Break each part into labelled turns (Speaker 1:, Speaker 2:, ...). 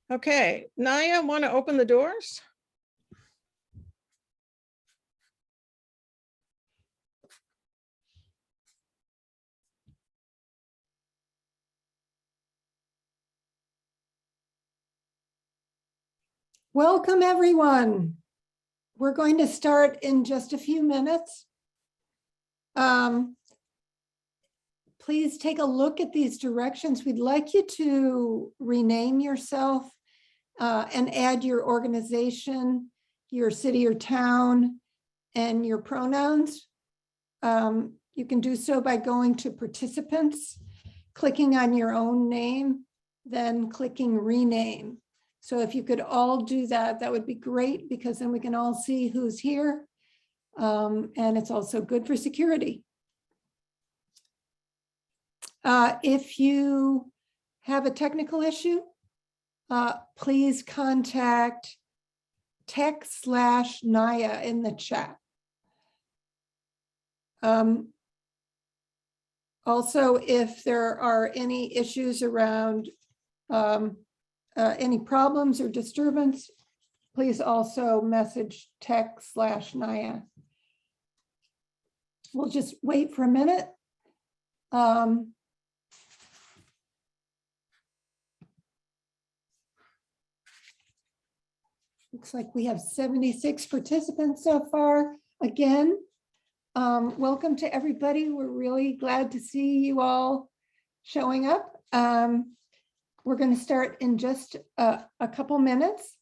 Speaker 1: Okay, Naya, want to open the doors?
Speaker 2: Welcome, everyone. We're going to start in just a few minutes. Please take a look at these directions. We'd like you to rename yourself and add your organization, your city or town, and your pronouns. You can do so by going to participants, clicking on your own name, then clicking rename. So if you could all do that, that would be great, because then we can all see who's here. And it's also good for security. If you have a technical issue, please contact tech/Naya in the chat. Also, if there are any issues around any problems or disturbance, please also message tech/Naya. We'll just wait for a minute. Looks like we have 76 participants so far. Again, welcome to everybody. We're really glad to see you all showing up. We're going to start in just a couple minutes.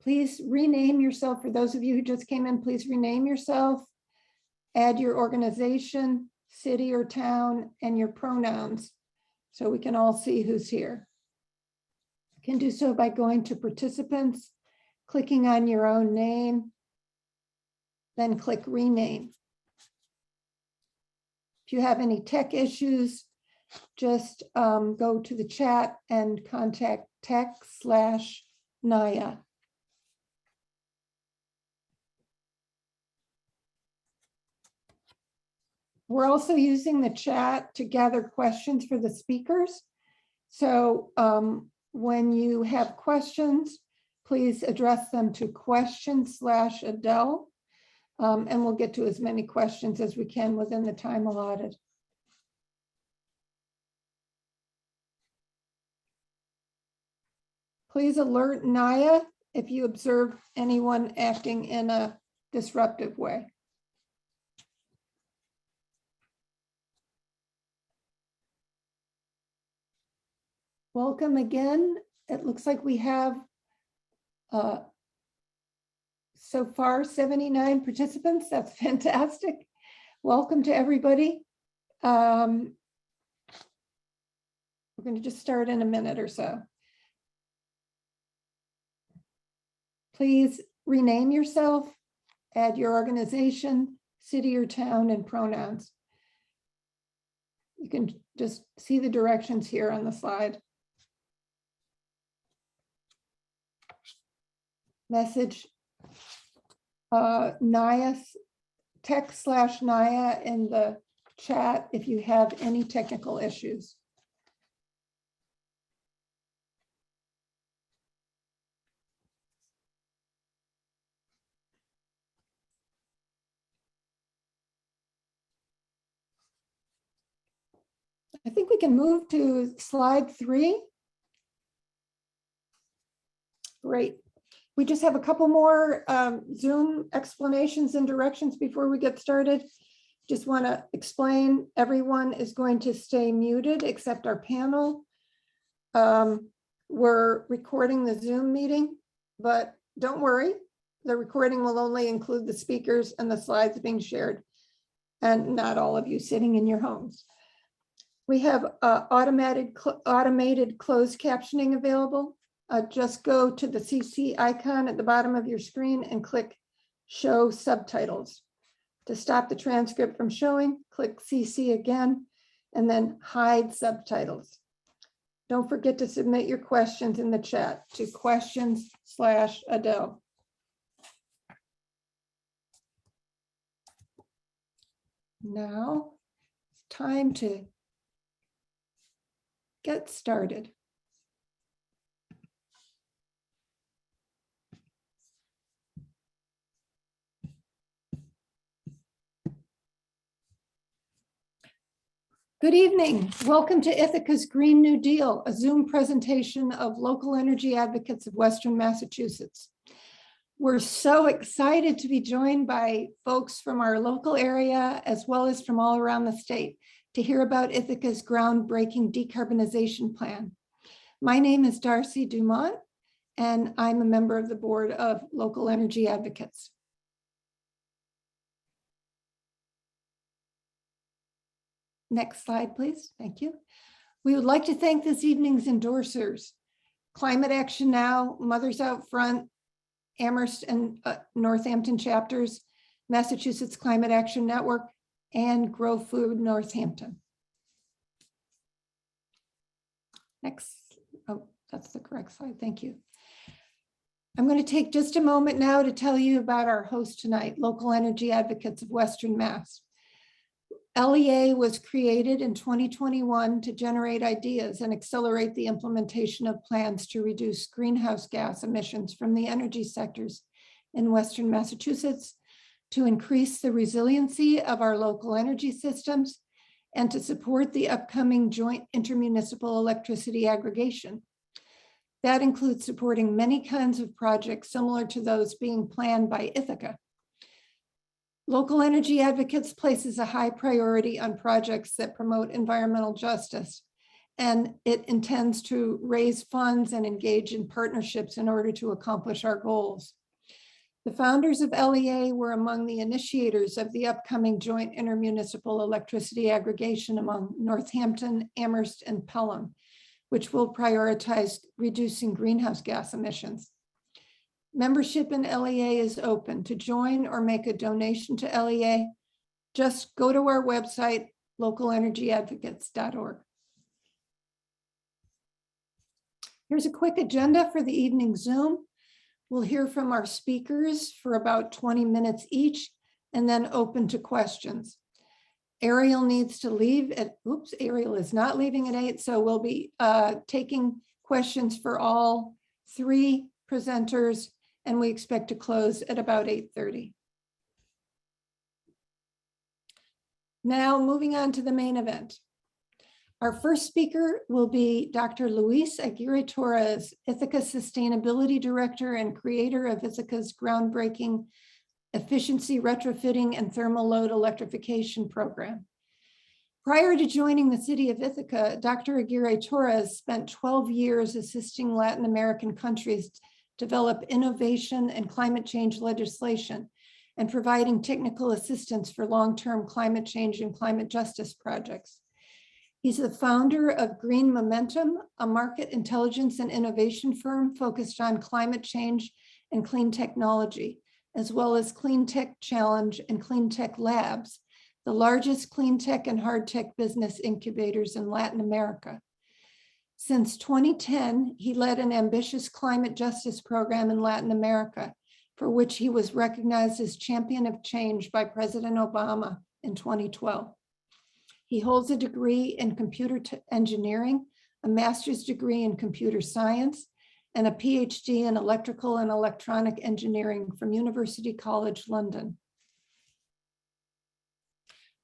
Speaker 2: Please rename yourself. For those of you who just came in, please rename yourself, add your organization, city or town, and your pronouns so we can all see who's here. You can do so by going to participants, clicking on your own name, then click rename. If you have any tech issues, just go to the chat and contact tech/Naya. We're also using the chat to gather questions for the speakers. So when you have questions, please address them to question/Adele, and we'll get to as many questions as we can within the time allotted. Please alert Naya if you observe anyone acting in a disruptive way. Welcome again. It looks like we have so far 79 participants. That's fantastic. Welcome to everybody. We're going to just start in a minute or so. Please rename yourself, add your organization, city or town, and pronouns. You can just see the directions here on the slide. Message Naya, tech/Naya in the chat if you have any technical issues. I think we can move to slide 3. Great. We just have a couple more Zoom explanations and directions before we get started. Just want to explain, everyone is going to stay muted except our panel. We're recording the Zoom meeting, but don't worry, the recording will only include the speakers and the slides being shared, and not all of you sitting in your homes. We have automated closed captioning available. Just go to the CC icon at the bottom of your screen and click Show Subtitles. To stop the transcript from showing, click CC again, and then Hide Subtitles. Don't forget to submit your questions in the chat to questions/Adele. Now, it's time to get started. Good evening. Welcome to Ithaca's Green New Deal, a Zoom presentation of local energy advocates of Western Massachusetts. We're so excited to be joined by folks from our local area as well as from all around the state to hear about Ithaca's groundbreaking decarbonization plan. My name is Darcy Dumont, and I'm a member of the board of Local Energy Advocates. Next slide, please. Thank you. We would like to thank this evening's endorsers: Climate Action Now, Mothers Out Front, Amherst and Northampton chapters, Massachusetts Climate Action Network, and Grow Food Northampton. Next. Oh, that's the correct slide. Thank you. I'm going to take just a moment now to tell you about our host tonight, Local Energy Advocates of Western Mass. LEA was created in 2021 to generate ideas and accelerate the implementation of plans to reduce greenhouse gas emissions from the energy sectors in Western Massachusetts, to increase the resiliency of our local energy systems, and to support the upcoming joint intermunicipal electricity aggregation. That includes supporting many kinds of projects similar to those being planned by Ithaca. Local Energy Advocates places a high priority on projects that promote environmental justice, and it intends to raise funds and engage in partnerships in order to accomplish our goals. The founders of LEA were among the initiators of the upcoming joint intermunicipal electricity aggregation among Northampton, Amherst, and Pelham, which will prioritize reducing greenhouse gas emissions. Membership in LEA is open. To join or make a donation to LEA, just go to our website, localenergyadvocates.org. Here's a quick agenda for the evening Zoom. We'll hear from our speakers for about 20 minutes each, and then open to questions. Ariel needs to leave at, Ariel is not leaving at 8, so we'll be taking questions for all 3 presenters, and we expect to close at about 8:30. Now, moving on to the main event. Our first speaker will be Dr. Luis Aguirre-Torres, Ithaca Sustainability Director and creator of Ithaca's groundbreaking efficiency retrofitting and thermal load electrification program. Prior to joining the city of Ithaca, Dr. Aguirre-Torres spent 12 years assisting Latin American countries develop innovation and climate change legislation, and providing technical assistance for long-term climate change and climate justice projects. He's the founder of Green Momentum, a market intelligence and innovation firm focused on climate change and clean technology, as well as Clean Tech Challenge and Clean Tech Labs, the largest clean tech and hard tech business incubators in Latin America. Since 2010, he led an ambitious climate justice program in Latin America, for which he was recognized as Champion of Change by President Obama in 2012. He holds a degree in computer engineering, a master's degree in computer science, and a PhD in electrical and electronic engineering from University College London.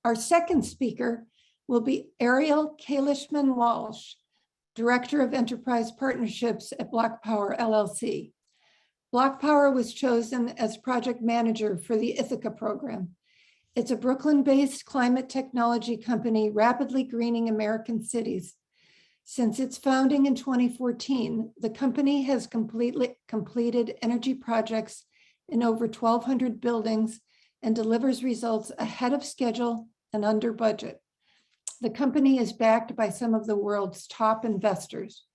Speaker 2: Our second speaker will be Ariel Kalishman-Walsh, Director of Enterprise Partnerships at BlocPower LLC. BlocPower was chosen as project manager for the Ithaca program. It's a Brooklyn-based climate technology company rapidly greening American cities. Since its founding in 2014, the company has completed energy projects in over 1,200 buildings and delivers results ahead of schedule and under budget. The company is backed by some of the world's top investors.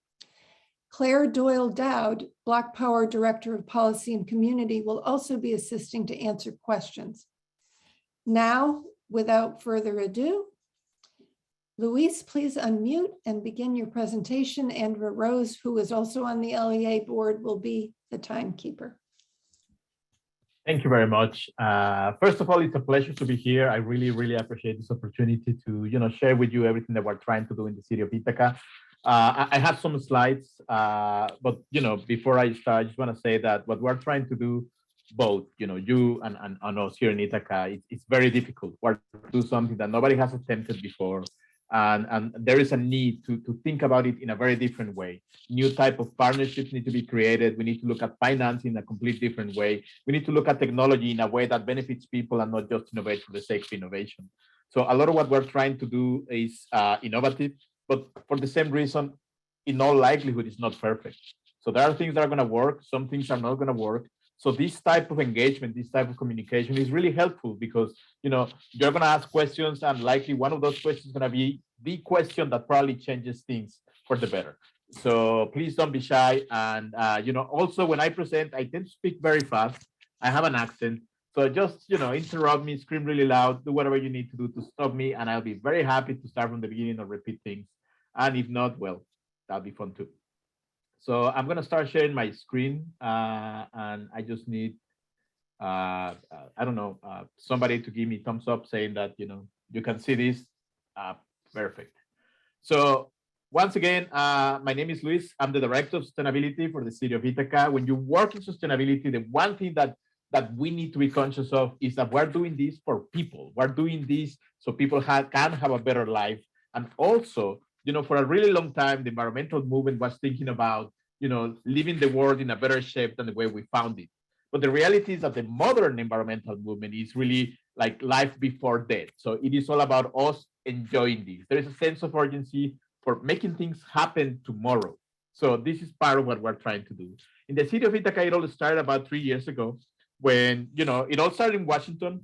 Speaker 2: Claire Doyle Dowd, BlocPower Director of Policy and Community, will also be assisting to answer questions. Now, without further ado, Luis, please unmute and begin your presentation. Andra Rose, who is also on the LEA board, will be the timekeeper.
Speaker 3: Thank you very much. First of all, it's a pleasure to be here. I really, really appreciate this opportunity to, share with you everything that we're trying to do in the city of Ithaca. I have some slides, but before I start, I just want to say that what we're trying to do, both you and us here in Ithaca, it's very difficult. We're to do something that nobody has attempted before, and there is a need to think about it in a very different way. New type of partnerships need to be created. We need to look at finance in a complete different way. We need to look at technology in a way that benefits people and not just innovate for the sake of innovation. So a lot of what we're trying to do is innovative, but for the same reason, in all likelihood, it's not perfect. So there are things that are going to work, some things are not going to work. So this type of engagement, this type of communication is really helpful because you're going to ask questions, and likely one of those questions is going to be the question that probably changes things for the better. So please don't be shy. And also when I present, I tend to speak very fast. I have an accent. So just interrupt me, scream really loud, do whatever you need to do to stop me, and I'll be very happy to start from the beginning or repeat things. And if not, well, that'll be fun too. So I'm gonna start sharing my screen, and I just need I don't know, somebody to give me thumbs up saying that you can see this. Perfect. So once again, my name is Luis. I'm the Director of Sustainability for the City of Ithaca. When you work in sustainability, the one thing that we need to be conscious of is that we're doing this for people. We're doing this so people can have a better life. And also, for a really long time, the environmental movement was thinking about, leaving the world in a better shape than the way we found it. But the reality is that the modern environmental movement is really like life before death. So it is all about us enjoying this. There is a sense of urgency for making things happen tomorrow. So this is part of what we're trying to do. In the city of Ithaca, it all started about 3 years ago when, it all started in Washington.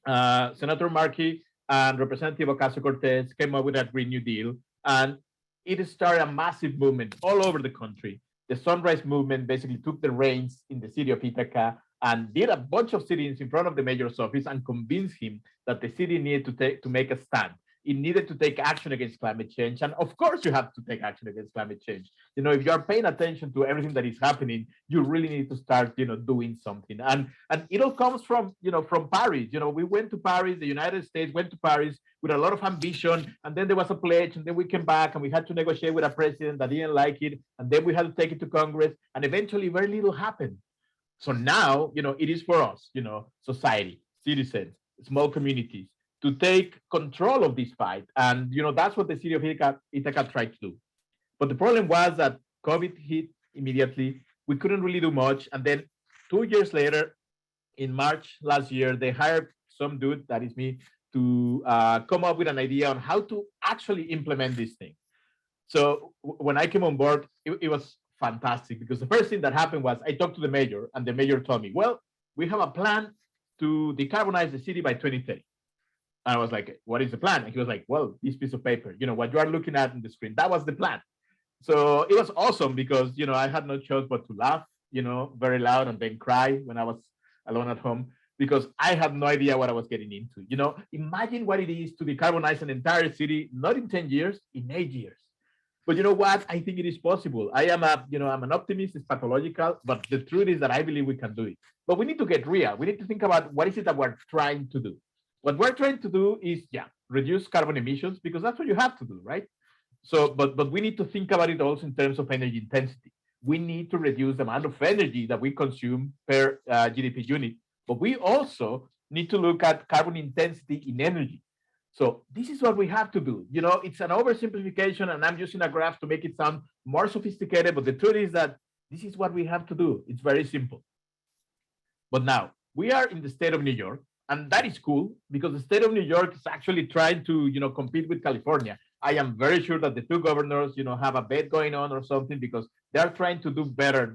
Speaker 3: Senator Markey and Representative Ocasio-Cortez came up with that Green New Deal, and it started a massive movement all over the country. The Sunrise Movement basically took the reins in the city of Ithaca and did a bunch of sit-ins in front of the mayor's office and convinced him that the city needed to make a stand. It needed to take action against climate change. And of course, you have to take action against climate change. If you're paying attention to everything that is happening, you really need to start, doing something. And it all comes from, from Paris. We went to Paris, the United States went to Paris with a lot of ambition. And then there was a pledge, and then we came back and we had to negotiate with a president that didn't like it. And then we had to take it to Congress. And eventually very little happened. So now, it is for us, society, citizens, small communities, to take control of this fight. And, that's what the city of Ithaca tried to do. But the problem was that COVID hit immediately. We couldn't really do much. And then 2 years later, in March last year, they hired some dude, that is me, to come up with an idea on how to actually implement this thing. So when I came on board, it was fantastic, because the first thing that happened was I talked to the mayor, and the mayor told me, well, we have a plan to decarbonize the city by 2030. And I was like, what is the plan? And he was like, well, this piece of paper, what you are looking at on the screen, that was the plan. So it was awesome because, I had no choice but to laugh, very loud, and then cry when I was alone at home, because I had no idea what I was getting into. Imagine what it is to decarbonize an entire city, not in 10 years, in 8 years. But you know what? I think it is possible. I'm an optimist, it's pathological, but the truth is that I believe we can do it. But we need to get real. We need to think about what is it that we're trying to do. What we're trying to do is, reduce carbon emissions, because that's what you have to do, right? So, but we need to think about it also in terms of energy intensity. We need to reduce the amount of energy that we consume per GDP unit, but we also need to look at carbon intensity in energy. So this is what we have to do. It's an oversimplification, and I'm using a graph to make it sound more sophisticated, but the truth is that this is what we have to do. It's very simple. But now, we are in the state of New York, and that is cool, because the state of New York is actually trying to, compete with California. I am very sure that the two governors, have a bet going on or something, because they're trying to do better,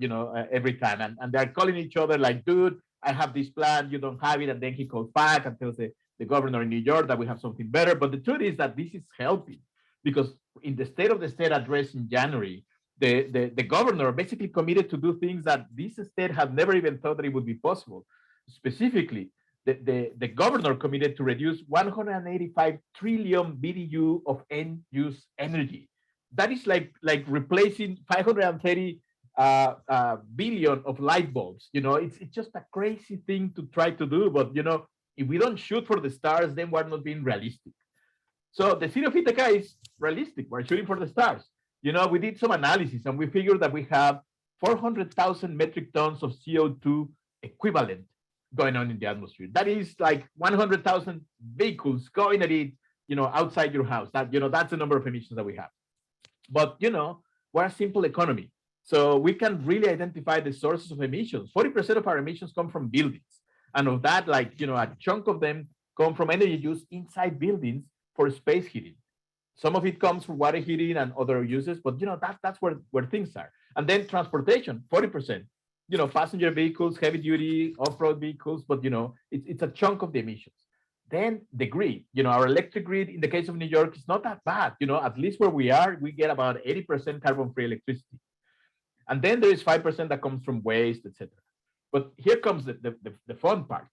Speaker 3: every time. And they're calling each other like, dude, I have this plan, you don't have it. And then he calls back and tells the governor in New York that we have something better. But the truth is that this is helping, because in the State of the State address in January, the governor basically committed to do things that this state had never even thought that it would be possible. Specifically, the governor committed to reduce 185 trillion BTU of end-use energy. That is like replacing 530 billion of light bulbs. It's just a crazy thing to try to do. But if we don't shoot for the stars, then we're not being realistic. So the city of Ithaca is realistic. We're shooting for the stars. We did some analysis and we figured that we have 400,000 metric tons of CO2 equivalent going on in the atmosphere. That is like 100,000 vehicles going at it, outside your house. That's the number of emissions that we have. But, we're a simple economy. So we can really identify the sources of emissions. 40% of our emissions come from buildings. And of that, a chunk of them come from energy use inside buildings for space heating. Some of it comes from water heating and other uses, but that's where things are. And then transportation, 40%. Passenger vehicles, heavy duty, off-road vehicles, but it's a chunk of the emissions. Then the grid, our electric grid in the case of New York is not that bad. At least where we are, we get about 80% carbon-free electricity. And then there is 5% that comes from waste, etc. But here comes the fun part.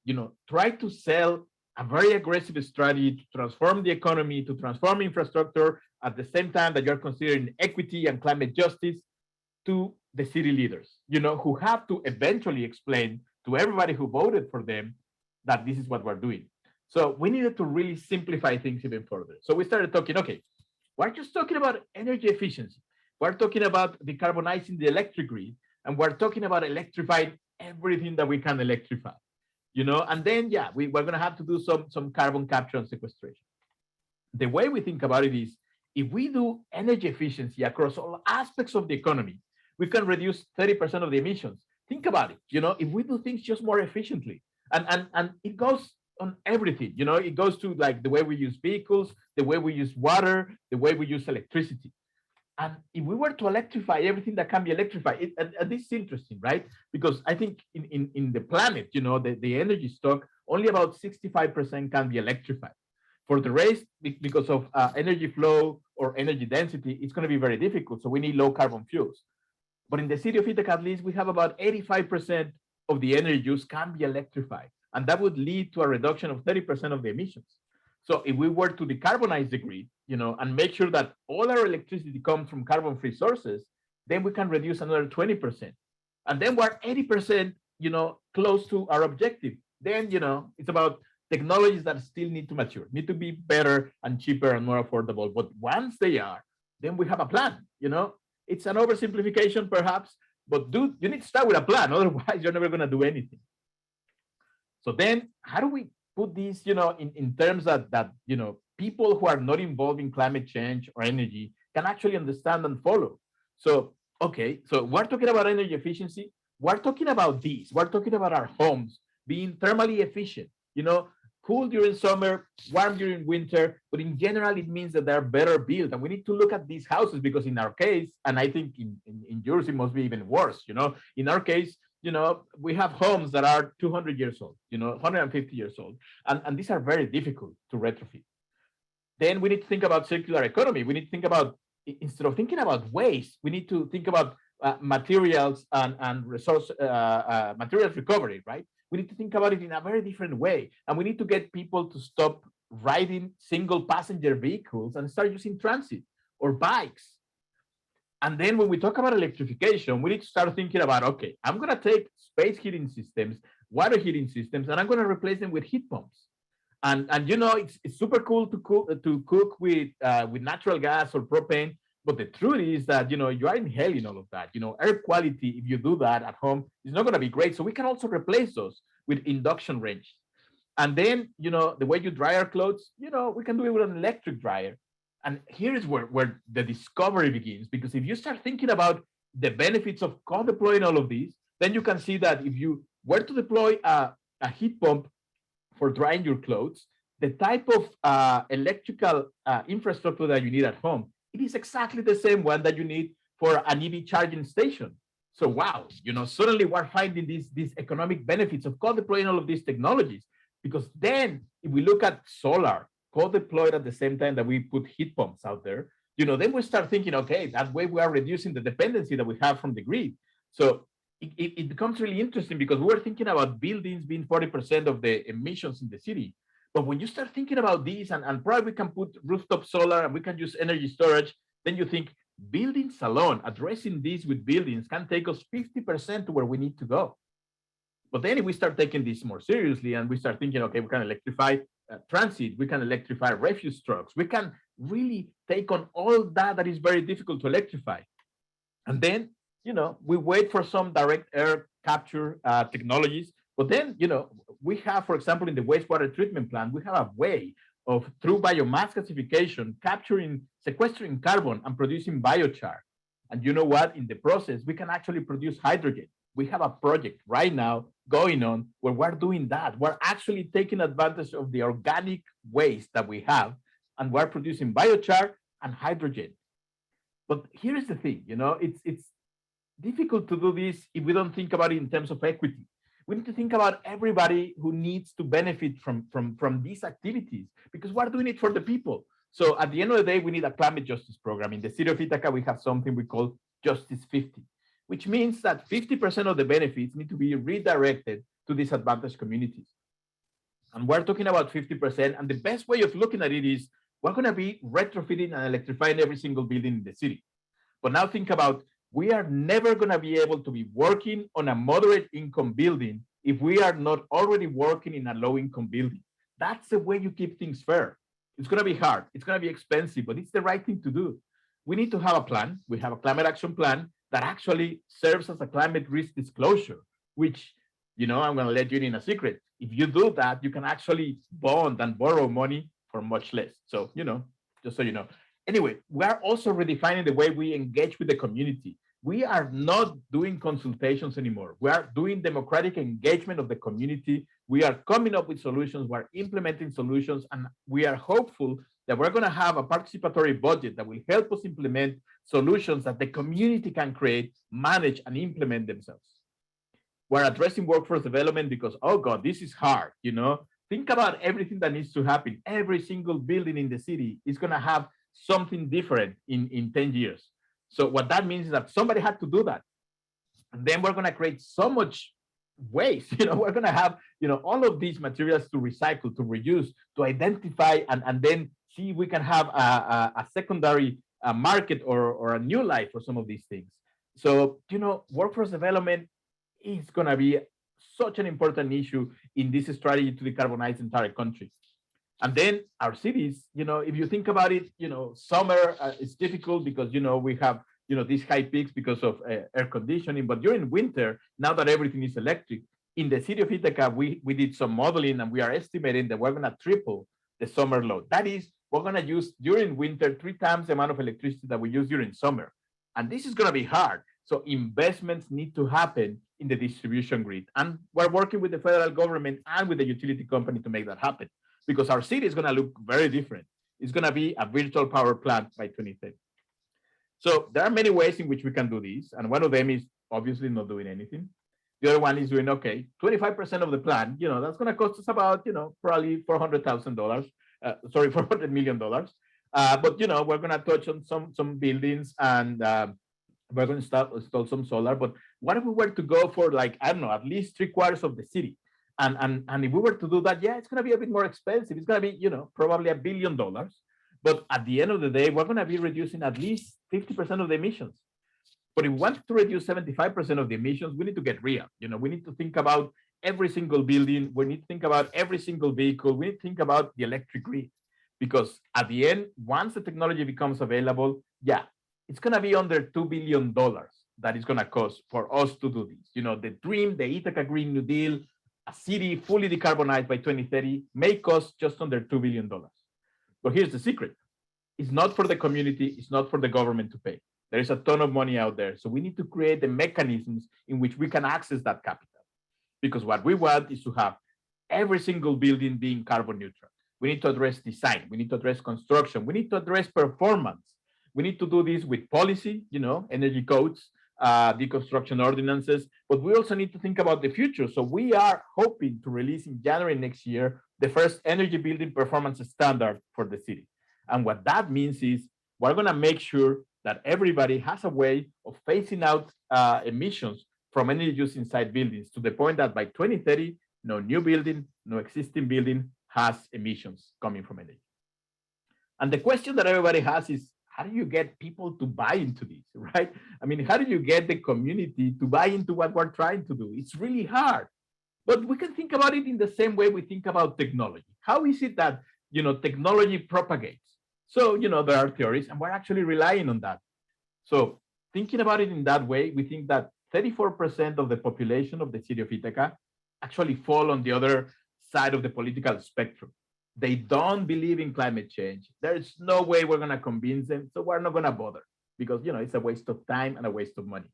Speaker 3: Try to sell a very aggressive strategy to transform the economy, to transform infrastructure at the same time that you're considering equity and climate justice to the city leaders, who have to eventually explain to everybody who voted for them that this is what we're doing. So we needed to really simplify things even further. So we started talking, okay, we're just talking about energy efficiency. We're talking about decarbonizing the electric grid, and we're talking about electrifying everything that we can electrify, and then, we're going to have to do some carbon capture and sequestration. The way we think about it is, if we do energy efficiency across all aspects of the economy, we can reduce 30% of the emissions. Think about it, if we do things just more efficiently, and it goes on everything, it goes to like the way we use vehicles, the way we use water, the way we use electricity. And if we were to electrify everything that can be electrified, and this is interesting, right? Because I think in the planet, the energy stock, only about 65% can be electrified. For the rest, because of energy flow or energy density, it's going to be very difficult. So we need low carbon fuels. But in the city of Ithaca, at least, we have about 85% of the energy use can be electrified. And that would lead to a reduction of 30% of the emissions. So if we were to decarbonize the grid, and make sure that all our electricity comes from carbon-free sources, then we can reduce another 20%. And then we're 80%, close to our objective. Then, it's about technologies that still need to mature, need to be better and cheaper and more affordable. But once they are, then we have a plan, It's an oversimplification perhaps, but dude, you need to start with a plan. Otherwise, you're never going to do anything. So then how do we put these, in terms that people who are not involved in climate change or energy can actually understand and follow? So, okay, so we're talking about energy efficiency. We're talking about these. We're talking about our homes being thermally efficient, cool during summer, warm during winter, but in general, it means that they're better built. And we need to look at these houses because in our case, and I think in yours, it must be even worse, in our case, we have homes that are 200 years old, 150 years old, and these are very difficult to retrofit. Then we need to think about circular economy. We need to think about, instead of thinking about waste, we need to think about materials and resource materials recovery, right? We need to think about it in a very different way. And we need to get people to stop riding single passenger vehicles and start using transit or bikes. And then when we talk about electrification, we need to start thinking about, okay, I'm going to take space heating systems, water heating systems, and I'm going to replace them with heat pumps. And it's super cool to cook with natural gas or propane. But the truth is that, you are inhaling all of that. Air quality, if you do that at home, is not going to be great. So we can also replace those with induction range. And then, the way you dry our clothes, we can do it with an electric dryer. And here is where the discovery begins, because if you start thinking about the benefits of co-deploying all of these, then you can see that if you were to deploy a heat pump for drying your clothes, the type of electrical infrastructure that you need at home, it is exactly the same one that you need for an EV charging station. So wow, suddenly we're finding these economic benefits of co-deploying all of these technologies, because then if we look at solar, co-deployed at the same time that we put heat pumps out there, then we start thinking, okay, that way we are reducing the dependency that we have from the grid. So it becomes really interesting because we were thinking about buildings being 40% of the emissions in the city. But when you start thinking about these, and probably we can put rooftop solar and we can use energy storage, then you think buildings alone, addressing these with buildings can take us 50% to where we need to go. But then if we start taking this more seriously and we start thinking, okay, we can electrify transit, we can electrify refuse trucks, we can really take on all that is very difficult to electrify. And then, we wait for some direct air capture technologies. But then, we have, for example, in the wastewater treatment plant, we have a way of, through biomass gasification, capturing, sequestering carbon and producing biochar. And you know what? In the process, we can actually produce hydrogen. We have a project right now going on where we're doing that. We're actually taking advantage of the organic waste that we have, and we're producing biochar and hydrogen. But here's the thing, it's difficult to do this if we don't think about it in terms of equity. We need to think about everybody who needs to benefit from these activities, because we're doing it for the people. So at the end of the day, we need a climate justice program. In the city of Ithaca, we have something we call Justice 50, which means that 50% of the benefits need to be redirected to disadvantaged communities. And we're talking about 50%. And the best way of looking at it is we're going to be retrofitting and electrifying every single building in the city. But now think about, we are never going to be able to be working on a moderate income building if we are not already working in a low income building. That's the way you keep things fair. It's going to be hard. It's going to be expensive, but it's the right thing to do. We need to have a plan. We have a climate action plan that actually serves as a climate risk disclosure, which, I'm going to let you in a secret. If you do that, you can actually bond and borrow money for much less. So, just so you know. Anyway, we are also redefining the way we engage with the community. We are not doing consultations anymore. We are doing democratic engagement of the community. We are coming up with solutions. We're implementing solutions, and we are hopeful that we're going to have a participatory budget that will help us implement solutions that the community can create, manage, and implement themselves. We're addressing workforce development because, oh God, this is hard. Think about everything that needs to happen. Every single building in the city is going to have something different in 10 years. So what that means is that somebody had to do that. And then we're going to create so much waste. We're going to have, all of these materials to recycle, to reuse, to identify, and then see if we can have a secondary market or a new life for some of these things. So, workforce development is going to be such an important issue in this strategy to decarbonize the entire country. And then our cities, if you think about it, summer is difficult because, we have, these high peaks because of air conditioning. But during winter, now that everything is electric, in the city of Ithaca, we did some modeling and we are estimating that we're going to triple the summer load. That is, we're going to use during winter 3 times the amount of electricity that we use during summer. And this is going to be hard. So investments need to happen in the distribution grid. And we're working with the federal government and with the utility company to make that happen, because our city is going to look very different. It's going to be a virtual power plant by 2030. So there are many ways in which we can do this. And one of them is obviously not doing anything. The other one is doing, okay, 25% of the plan, that's going to cost us about, probably $400,000, $400 million. But, we're going to touch on some buildings and we're going to install some solar. But what if we were to go for at least 3/4 of the city? And if we were to do that, it's going to be a bit more expensive. It's going to be, probably $1 billion. But at the end of the day, we're going to be reducing at least 50% of the emissions. But if we want to reduce 75% of the emissions, we need to get real. We need to think about every single building. We need to think about every single vehicle. We need to think about the electric grid. Because at the end, once the technology becomes available, it's going to be under $2 billion that is going to cost for us to do this. The dream, the Ithaca Green New Deal, a city fully decarbonized by 2030 may cost just under $2 billion. But here's the secret. It's not for the community. It's not for the government to pay. There is a ton of money out there. So we need to create the mechanisms in which we can access that capital. Because what we want is to have every single building being carbon neutral. We need to address design. We need to address construction. We need to address performance. We need to do this with policy, energy codes, deconstruction ordinances, but we also need to think about the future. So we are hoping to release in January next year the first energy building performance standard for the city. And what that means is we're going to make sure that everybody has a way of phasing out emissions from energy use inside buildings to the point that by 2030, no new building, no existing building has emissions coming from energy. And the question that everybody has is, how do you get people to buy into this, right? I mean, how do you get the community to buy into what we're trying to do? It's really hard. But we can think about it in the same way we think about technology. How is it that, technology propagates? So, there are theories, and we're actually relying on that. So thinking about it in that way, we think that 34% of the population of the city of Ithaca actually fall on the other side of the political spectrum. They don't believe in climate change. There's no way we're going to convince them. So we're not going to bother because, it's a waste of time and a waste of money.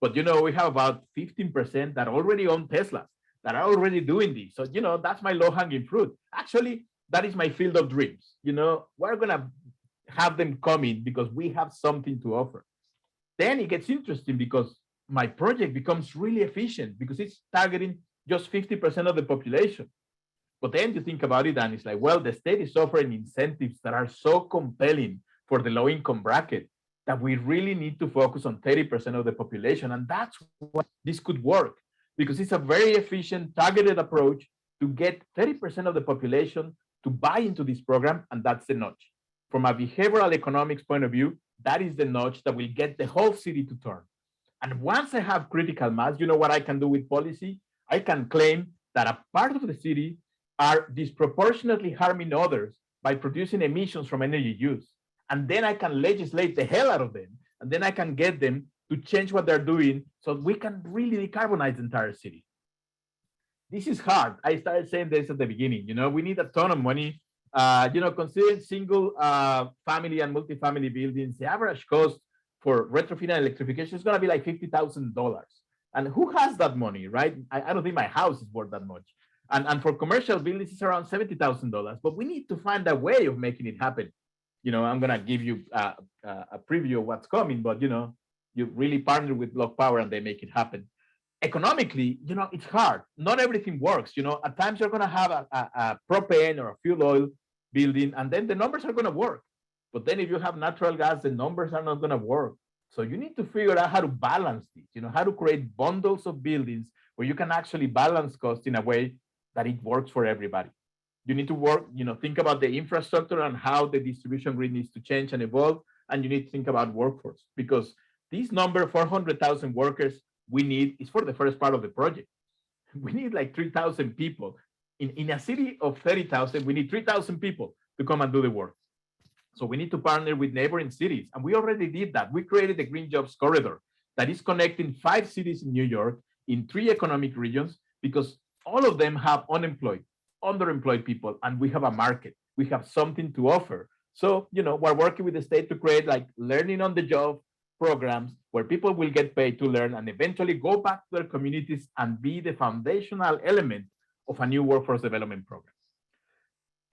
Speaker 3: But, we have about 15% that already own Teslas, that are already doing this. So, that's my low hanging fruit. Actually, that is my field of dreams. We're going to have them come in because we have something to offer. Then it gets interesting because my project becomes really efficient because it's targeting just 50% of the population. But then you think about it and it's like, well, the state is offering incentives that are so compelling for the low income bracket that we really need to focus on 30% of the population. And that's why this could work because it's a very efficient, targeted approach to get 30% of the population to buy into this program. And that's the notch. From a behavioral economics point of view, that is the notch that will get the whole city to turn. And once I have critical mass, you know what I can do with policy? I can claim that a part of the city are disproportionately harming others by producing emissions from energy use. And then I can legislate the hell out of them. And then I can get them to change what they're doing so we can really decarbonize the entire city. This is hard. I started saying this at the beginning. We need a ton of money. Considering single family and multifamily buildings, the average cost for retrofit and electrification is going to be like $50,000. And who has that money, right? I don't think my house is worth that much. And for commercial buildings, it's around $70,000. But we need to find a way of making it happen. I'm going to give you a preview of what's coming, but, you really partner with BlocPower and they make it happen. Economically, it's hard. Not everything works. At times you're going to have a propane or a fuel oil building, and then the numbers are going to work. But then if you have natural gas, the numbers are not going to work. So you need to figure out how to balance this, how to create bundles of buildings where you can actually balance costs in a way that it works for everybody. You need to work, think about the infrastructure and how the distribution grid needs to change and evolve. And you need to think about workforce because this number, 400,000 workers we need is for the first part of the project. We need like 3,000 people. In a city of 30,000, we need 3,000 people to come and do the work. So we need to partner with neighboring cities. And we already did that. We created the Green Jobs Corridor that is connecting 5 cities in New York in 3 economic regions because all of them have unemployed, underemployed people, and we have a market. We have something to offer. So, we're working with the state to create like learning on the job programs where people will get paid to learn and eventually go back to their communities and be the foundational element of a new workforce development program.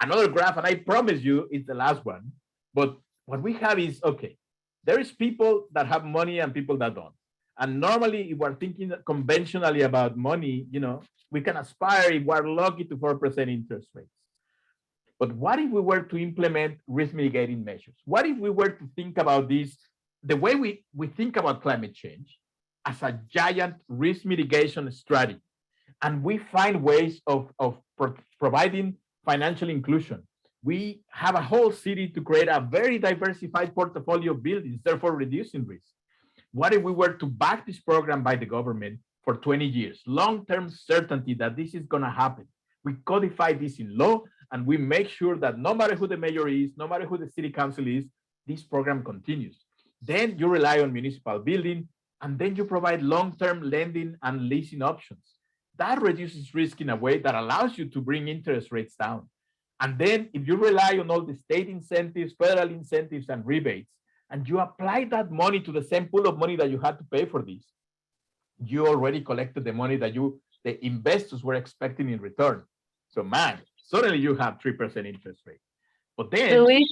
Speaker 3: Another graph, and I promise you it's the last one, but what we have is, okay, there is people that have money and people that don't. And normally, if we're thinking conventionally about money, we can aspire, if we're lucky, to 4% interest rates. But what if we were to implement risk mitigating measures? What if we were to think about this, the way we think about climate change as a giant risk mitigation strategy? And we find ways of providing financial inclusion. We have a whole city to create a very diversified portfolio of buildings, therefore reducing risk. What if we were to back this program by the government for 20 years? Long-term certainty that this is going to happen. We codify this in law and we make sure that no matter who the mayor is, no matter who the city council is, this program continues. Then you rely on municipal building and then you provide long-term lending and leasing options. That reduces risk in a way that allows you to bring interest rates down. And then if you rely on all the state incentives, federal incentives, and rebates, and you apply that money to the same pool of money that you had to pay for this, you already collected the money that the investors were expecting in return. So man, suddenly you have 3% interest rate. But then—
Speaker 4: Luis,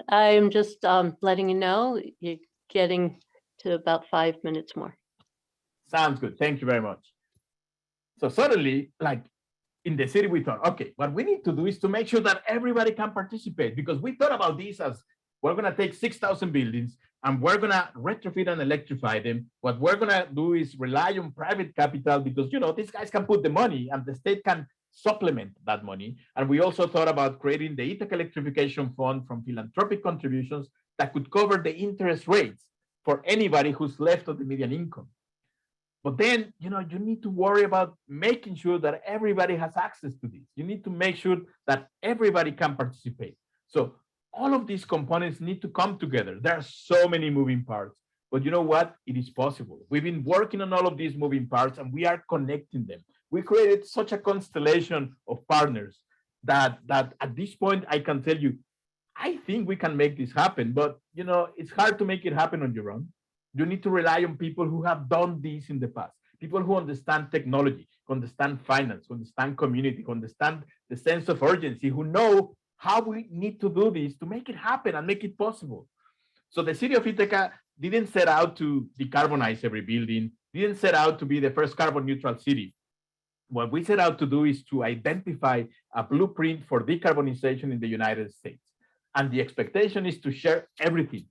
Speaker 4: I'm just letting you know, you're getting to about 5 minutes more.
Speaker 3: Sounds good. Thank you very much. So suddenly, like in the city, we thought, okay, what we need to do is to make sure that everybody can participate, because we thought about this as we're going to take 6,000 buildings and we're going to retrofit and electrify them. What we're going to do is rely on private capital because, these guys can put the money and the state can supplement that money. And we also thought about creating the Ithaca Electrification Fund from philanthropic contributions that could cover the interest rates for anybody who's left of the median income. But then, you need to worry about making sure that everybody has access to this. You need to make sure that everybody can participate. So all of these components need to come together. There are so many moving parts, but you know what? It is possible. We've been working on all of these moving parts and we are connecting them. We created such a constellation of partners that at this point, I can tell you, I think we can make this happen, but you know, it's hard to make it happen on your own. You need to rely on people who have done this in the past, people who understand technology, who understand finance, who understand community, who understand the sense of urgency, who know how we need to do this to make it happen and make it possible. So the city of Ithaca didn't set out to decarbonize every building, didn't set out to be the first carbon neutral city. What we set out to do is to identify a blueprint for decarbonization in the United States. And the expectation is to share everything.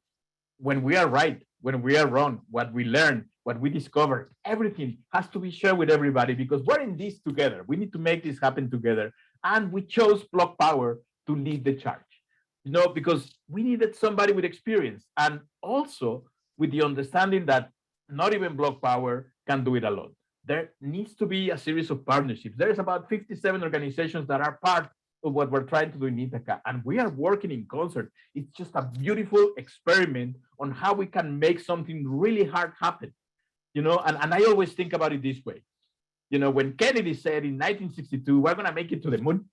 Speaker 3: When we are right, when we are wrong, what we learn, what we discover, everything has to be shared with everybody because we're in this together. We need to make this happen together. And we chose BlocPower to lead the charge, you know, because we needed somebody with experience and also with the understanding that not even BlocPower can do it alone. There needs to be a series of partnerships. There's about 57 organizations that are part of what we're trying to do in Ithaca, and we are working in concert. It's just a beautiful experiment on how we can make something really hard happen, you know, and I always think about it this way. You know, when Kennedy said in 1962, we're going to make it to the moon,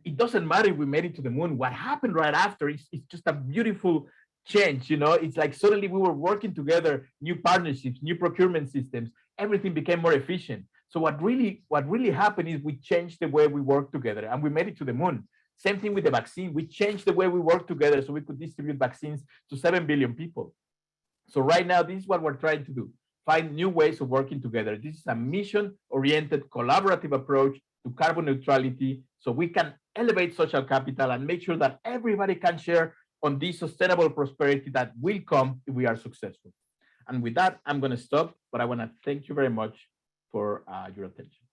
Speaker 3: it doesn't matter if we made it to the moon. What happened right after is just a beautiful change. You know, it's like suddenly we were working together, new partnerships, new procurement systems, everything became more efficient. So what really happened is we changed the way we work together and we made it to the moon. Same thing with the vaccine. We changed the way we work together so we could distribute vaccines to 7 billion people. So right now, this is what we're trying to do. Find new ways of working together. This is a mission-oriented, collaborative approach to carbon neutrality so we can elevate social capital and make sure that everybody can share on this sustainable prosperity that will come if we are successful. And with that, I'm going to stop, but I want to thank you very much for your attention.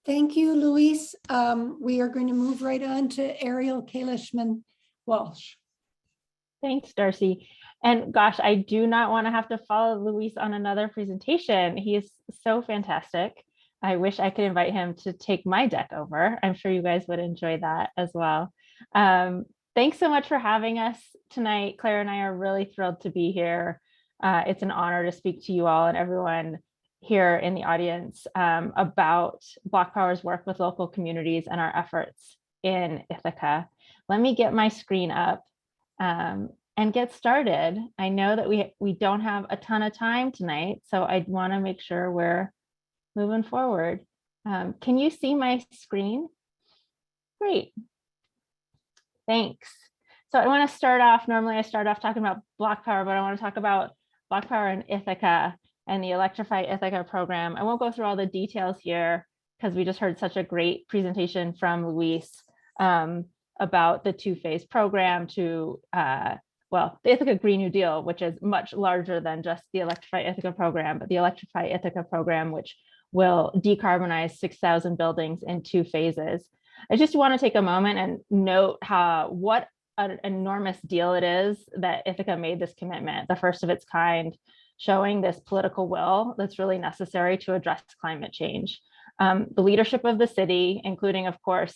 Speaker 2: Thank you, Luis. We are going to move right on to Ariel Kalishman Walsh.
Speaker 5: Thanks, Darcy. And gosh, I do not want to have to follow Luis on another presentation. He is so fantastic. I wish I could invite him to take my deck over. I'm sure you guys would enjoy that as well. Thanks so much for having us tonight. Claire and I are really thrilled to be here. It's an honor to speak to you all and everyone here in the audience about BlocPower's work with local communities and our efforts in Ithaca. Let me get my screen up and get started. I know that we don't have a ton of time tonight, so I want to make sure we're moving forward. Can you see my screen? Great. Thanks. So I want to start off, normally I start off talking about BlocPower, but I want to talk about BlocPower in Ithaca and the Electrify Ithaca program. I won't go through all the details here because we just heard such a great presentation from Luis about the two-phase program to, well, the Ithaca Green New Deal, which is much larger than just the Electrify Ithaca program, but the Electrify Ithaca program, which will decarbonize 6,000 buildings in 2 phases. I just want to take a moment and note what an enormous deal it is that Ithaca made this commitment, the first of its kind, showing this political will that's really necessary to address climate change. The leadership of the city, including, of course,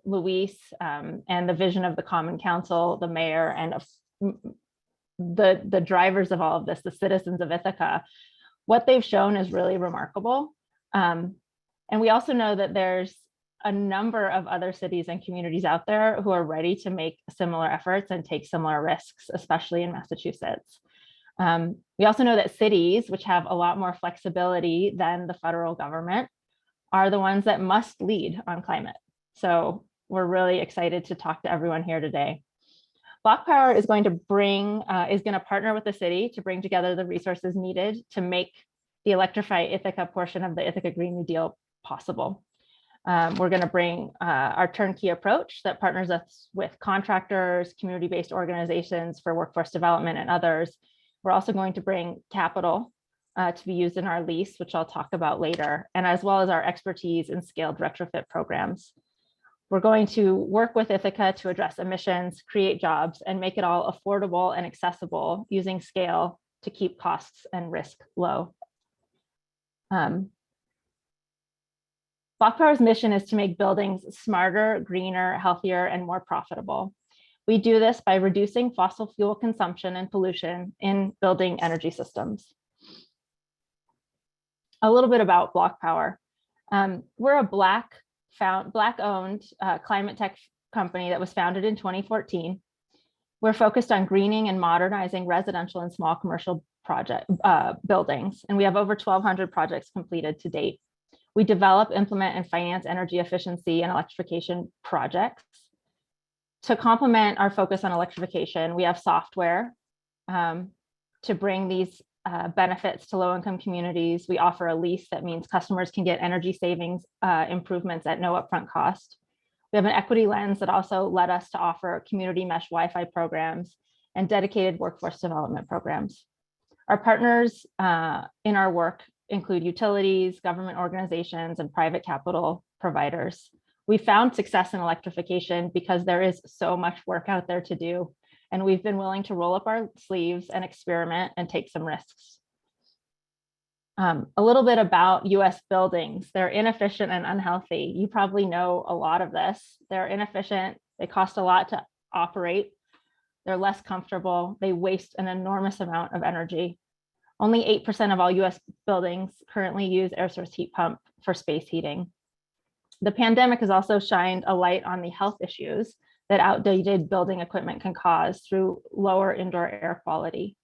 Speaker 5: Luis and the vision of the Common Council, the mayor, and the drivers of all of this, the citizens of Ithaca, what they've shown is really remarkable. And we also know that there's a number of other cities and communities out there who are ready to make similar efforts and take similar risks, especially in Massachusetts. We also know that cities, which have a lot more flexibility than the federal government, are the ones that must lead on climate. So we're really excited to talk to everyone here today. BlocPower is going to partner with the city to bring together the resources needed to make the Electrify Ithaca portion of the Ithaca Green New Deal possible. We're going to bring our turnkey approach that partners us with contractors, community-based organizations for workforce development, and others. We're also going to bring capital to be used in our lease, which I'll talk about later, and as well as our expertise in scaled retrofit programs. We're going to work with Ithaca to address emissions, create jobs, and make it all affordable and accessible using scale to keep costs and risk low. BlocPower's mission is to make buildings smarter, greener, healthier, and more profitable. We do this by reducing fossil fuel consumption and pollution in building energy systems. A little bit about BlocPower. We're a Black-owned climate tech company that was founded in 2014. We're focused on greening and modernizing residential and small commercial buildings, and we have over 1,200 projects completed to date. We develop, implement, and finance energy efficiency and electrification projects. To complement our focus on electrification, we have software to bring these benefits to low-income communities. We offer a lease that means customers can get energy savings improvements at no upfront cost. We have an equity lens that also led us to offer community mesh Wi-Fi programs and dedicated workforce development programs. Our partners in our work include utilities, government organizations, and private capital providers. We found success in electrification because there is so much work out there to do, and we've been willing to roll up our sleeves and experiment and take some risks. A little bit about US buildings. They're inefficient and unhealthy. You probably know a lot of this. They're inefficient, they cost a lot to operate, they're less comfortable, they waste an enormous amount of energy. Only 8% of all US buildings currently use air source heat pump for space heating. The pandemic has also shined a light on the health issues that outdated building equipment can cause through lower indoor air quality.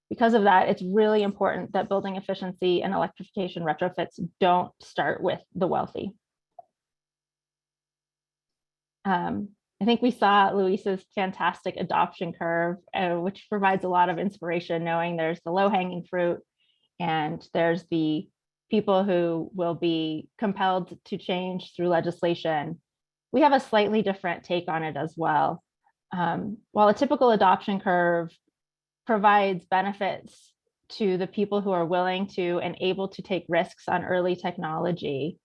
Speaker 5: Because of that, it's really important that building efficiency and electrification retrofits don't start with the wealthy. I think we saw Luis's fantastic adoption curve, which provides a lot of inspiration, knowing there's the low-hanging fruit and there's the people who will be compelled to change through legislation. We have a slightly different take on it as well. While a typical adoption curve provides benefits to the people who are willing to and able to take risks on early technology,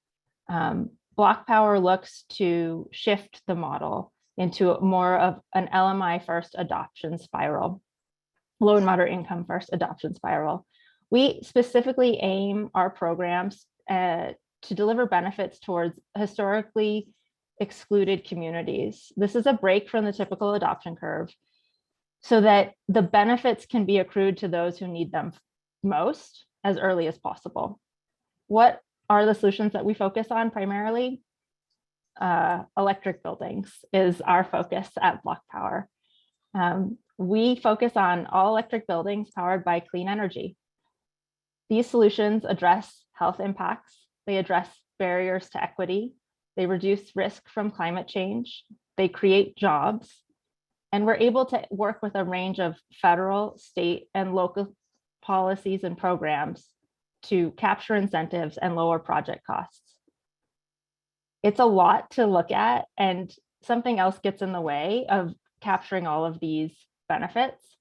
Speaker 5: BlocPower looks to shift the model into more of an LMI first adoption spiral, low and moderate income first adoption spiral. We specifically aim our programs to deliver benefits towards historically excluded communities. This is a break from the typical adoption curve so that the benefits can be accrued to those who need them most as early as possible. What are the solutions that we focus on primarily? Electric buildings is our focus at BlocPower. We focus on all electric buildings powered by clean energy. These solutions address health impacts, they address barriers to equity, they reduce risk from climate change, they create jobs, and we're able to work with a range of federal, state, and local policies and programs to capture incentives and lower project costs. It's a lot to look at, and something else gets in the way of capturing all of these benefits: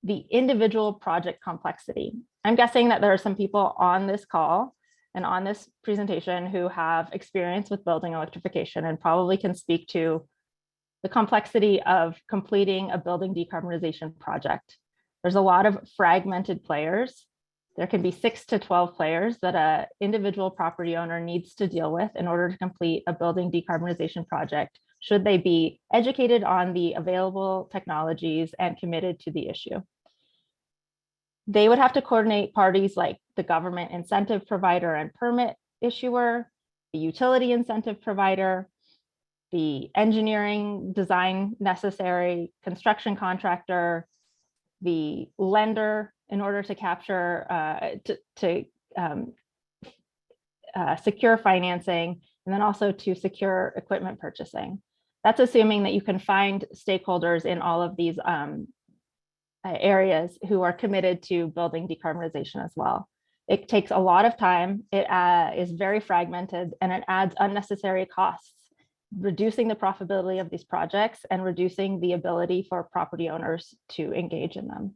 Speaker 5: the individual project complexity. I'm guessing that there are some people on this call and on this presentation who have experience with building electrification and probably can speak to the complexity of completing a building decarbonization project. There's a lot of fragmented players. There can be 6 to 12 players that an individual property owner needs to deal with in order to complete a building decarbonization project, should they be educated on the available technologies and committed to the issue. They would have to coordinate parties like the government incentive provider and permit issuer, the utility incentive provider, the engineering design necessary, construction contractor, the lender in order to capture, secure financing, and then also to secure equipment purchasing. That's assuming that you can find stakeholders in all of these areas who are committed to building decarbonization as well. It takes a lot of time, it is very fragmented, and it adds unnecessary costs, reducing the profitability of these projects and reducing the ability for property owners to engage in them.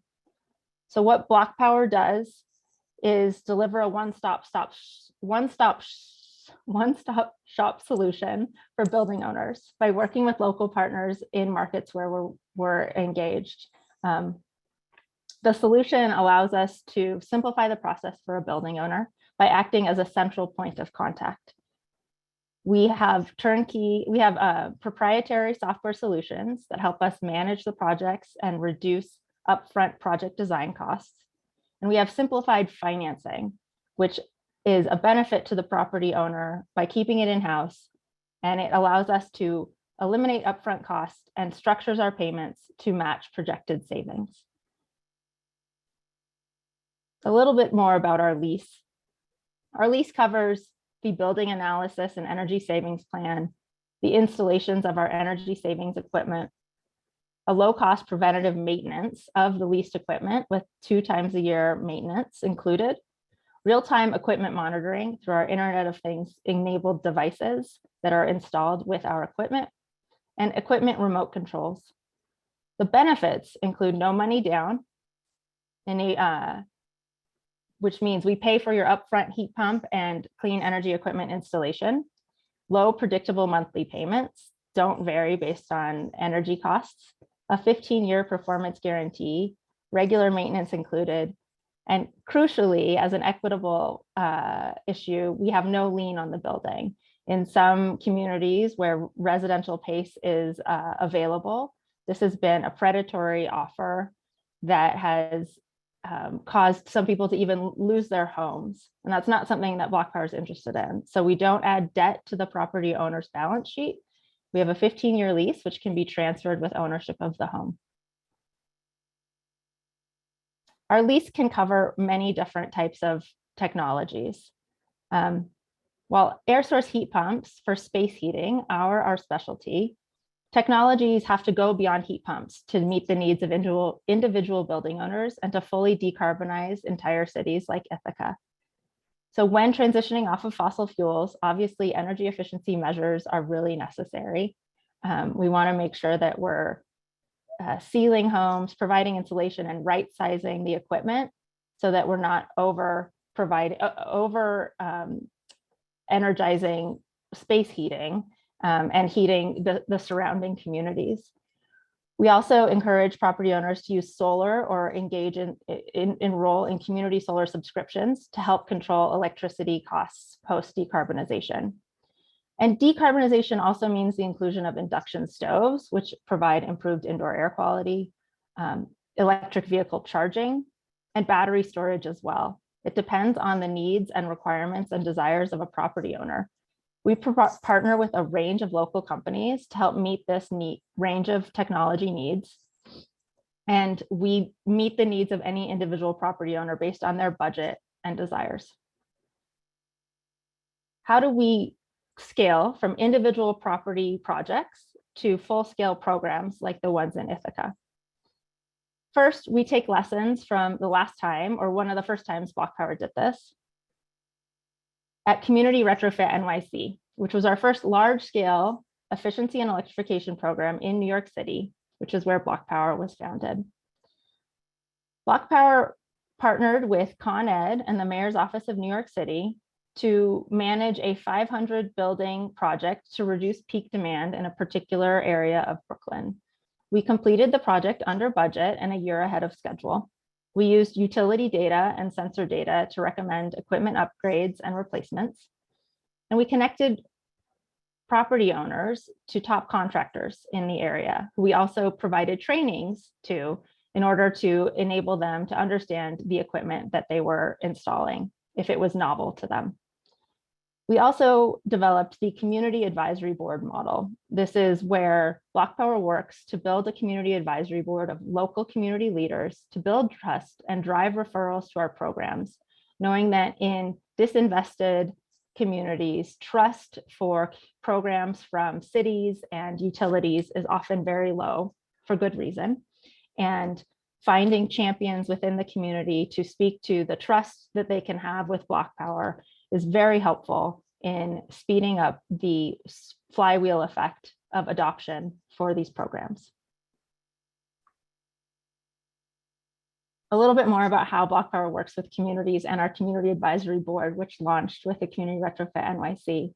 Speaker 5: So what BlocPower does is deliver a one-stop shop solution for building owners by working with local partners in markets where we're engaged. The solution allows us to simplify the process for a building owner by acting as a central point of contact. We have proprietary software solutions that help us manage the projects and reduce upfront project design costs. And we have simplified financing, which is a benefit to the property owner by keeping it in-house, and it allows us to eliminate upfront costs and structures our payments to match projected savings. A little bit more about our lease. Our lease covers the building analysis and energy savings plan, the installations of our energy savings equipment, a low-cost preventative maintenance of the leased equipment with 2 times a year maintenance included, real-time equipment monitoring through our Internet of Things enabled devices that are installed with our equipment, and equipment remote controls. The benefits include no money down, which means we pay for your upfront heat pump and clean energy equipment installation, low predictable monthly payments, don't vary based on energy costs, a 15-year performance guarantee, regular maintenance included, and crucially, as an equitable issue, we have no lien on the building. In some communities where residential PACE is available, this has been a predatory offer that has caused some people to even lose their homes. And that's not something that BlocPower is interested in. So we don't add debt to the property owner's balance sheet. We have a 15-year lease, which can be transferred with ownership of the home. Our lease can cover many different types of technologies. While air source heat pumps for space heating are our specialty, technologies have to go beyond heat pumps to meet the needs of individual building owners and to fully decarbonize entire cities like Ithaca. So when transitioning off of fossil fuels, obviously energy efficiency measures are really necessary. We want to make sure that we're sealing homes, providing insulation, and right sizing the equipment so that we're not over energizing space heating and heating the surrounding communities. We also encourage property owners to use solar or engage enroll in community solar subscriptions to help control electricity costs post decarbonization. And decarbonization also means the inclusion of induction stoves, which provide improved indoor air quality, electric vehicle charging, and battery storage as well. It depends on the needs and requirements and desires of a property owner. We partner with a range of local companies to help meet this range of technology needs. And we meet the needs of any individual property owner based on their budget and desires. How do we scale from individual property projects to full-scale programs like the ones in Ithaca? First, we take lessons from the last time, or one of the first times BlocPower did this, at Community Retrofit NYC, which was our first large-scale efficiency and electrification program in New York City, which is where BlocPower was founded. BlocPower partnered with Con Ed and the Mayor's Office of New York City to manage a 500 building project to reduce peak demand in a particular area of Brooklyn. We completed the project under budget and a year ahead of schedule. We used utility data and sensor data to recommend equipment upgrades and replacements. And we connected property owners to top contractors in the area. We also provided trainings in order to enable them to understand the equipment that they were installing if it was novel to them. We also developed the Community Advisory Board model. This is where BlocPower works to build a community advisory board of local community leaders to build trust and drive referrals to our programs, knowing that in disinvested communities, trust for programs from cities and utilities is often very low for good reason. And finding champions within the community to speak to the trust that they can have with BlocPower is very helpful in speeding up the flywheel effect of adoption for these programs. A little bit more about how BlocPower works with communities and our Community Advisory Board, which launched with the Community Retrofit NYC.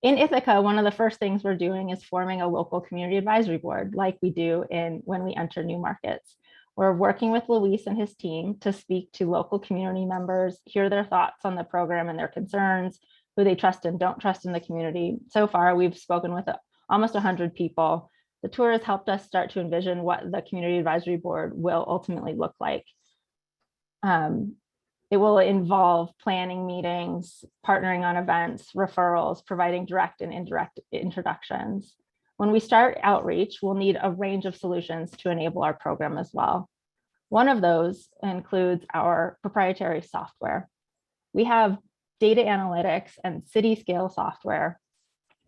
Speaker 5: In Ithaca, one of the first things we're doing is forming a local community advisory board, like we do when we enter new markets. We're working with Luis and his team to speak to local community members, hear their thoughts on the program and their concerns, who they trust and don't trust in the community. So far, we've spoken with almost 100 people. The tour has helped us start to envision what the Community Advisory Board will ultimately look like. It will involve planning meetings, partnering on events, referrals, providing direct and indirect introductions. When we start outreach, we'll need a range of solutions to enable our program as well. One of those includes our proprietary software. We have data analytics and city scale software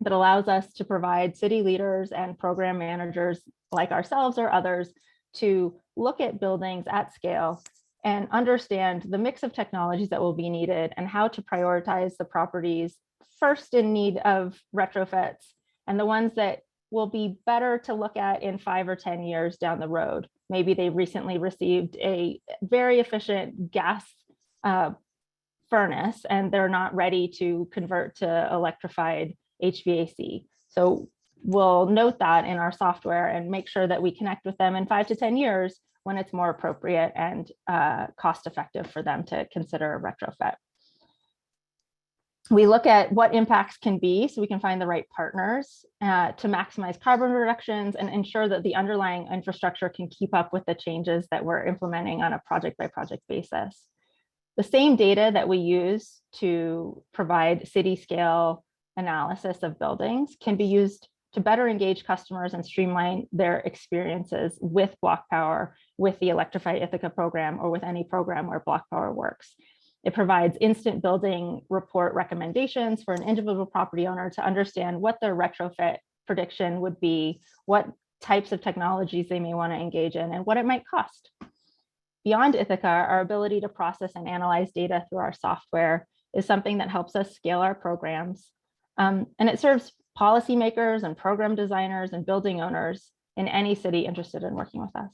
Speaker 5: that allows us to provide city leaders and program managers like ourselves or others to look at buildings at scale and understand the mix of technologies that will be needed and how to prioritize the properties first in need of retrofits and the ones that will be better to look at in 5 or 10 years down the road. Maybe they recently received a very efficient gas furnace and they're not ready to convert to electrified HVAC. So we'll note that in our software and make sure that we connect with them in 5 to 10 years when it's more appropriate and cost effective for them to consider a retrofit. We look at what impacts can be so we can find the right partners to maximize carbon reductions and ensure that the underlying infrastructure can keep up with the changes that we're implementing on a project by project basis. The same data that we use to provide city scale analysis of buildings can be used to better engage customers and streamline their experiences with BlocPower, with the Electrify Ithaca program, or with any program where BlocPower works. It provides instant building report recommendations for an individual property owner to understand what their retrofit prediction would be, what types of technologies they may want to engage in, and what it might cost. Beyond Ithaca, our ability to process and analyze data through our software is something that helps us scale our programs. And it serves policymakers and program designers and building owners in any city interested in working with us.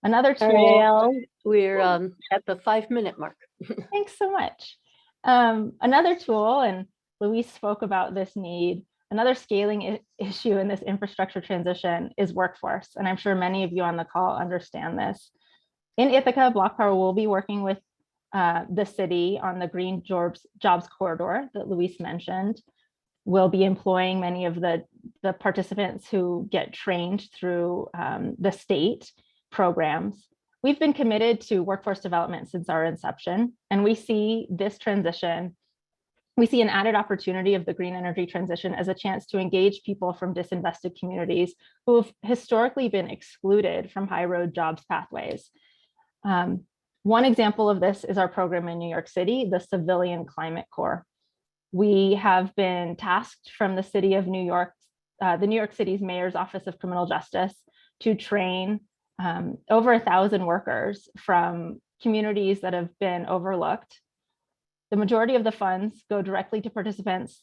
Speaker 5: Another tool.
Speaker 4: Ariel, we're at the 5-minute mark.
Speaker 5: Thanks so much. Another tool, and Luis spoke about this need, another scaling issue in this infrastructure transition is workforce. And I'm sure many of you on the call understand this. In Ithaca, BlocPower will be working with the city on the Green Jobs Corridor that Luis mentioned. We'll be employing many of the participants who get trained through the state programs. We've been committed to workforce development since our inception, and we see this transition, we see an added opportunity of the green energy transition as a chance to engage people from disinvested communities who have historically been excluded from high road jobs pathways. One example of this is our program in New York City, the Civilian Climate Corps. We have been tasked from the city of New York, the New York City's Mayor's Office of Criminal Justice, to train over 1,000 workers from communities that have been overlooked. The majority of the funds go directly to participants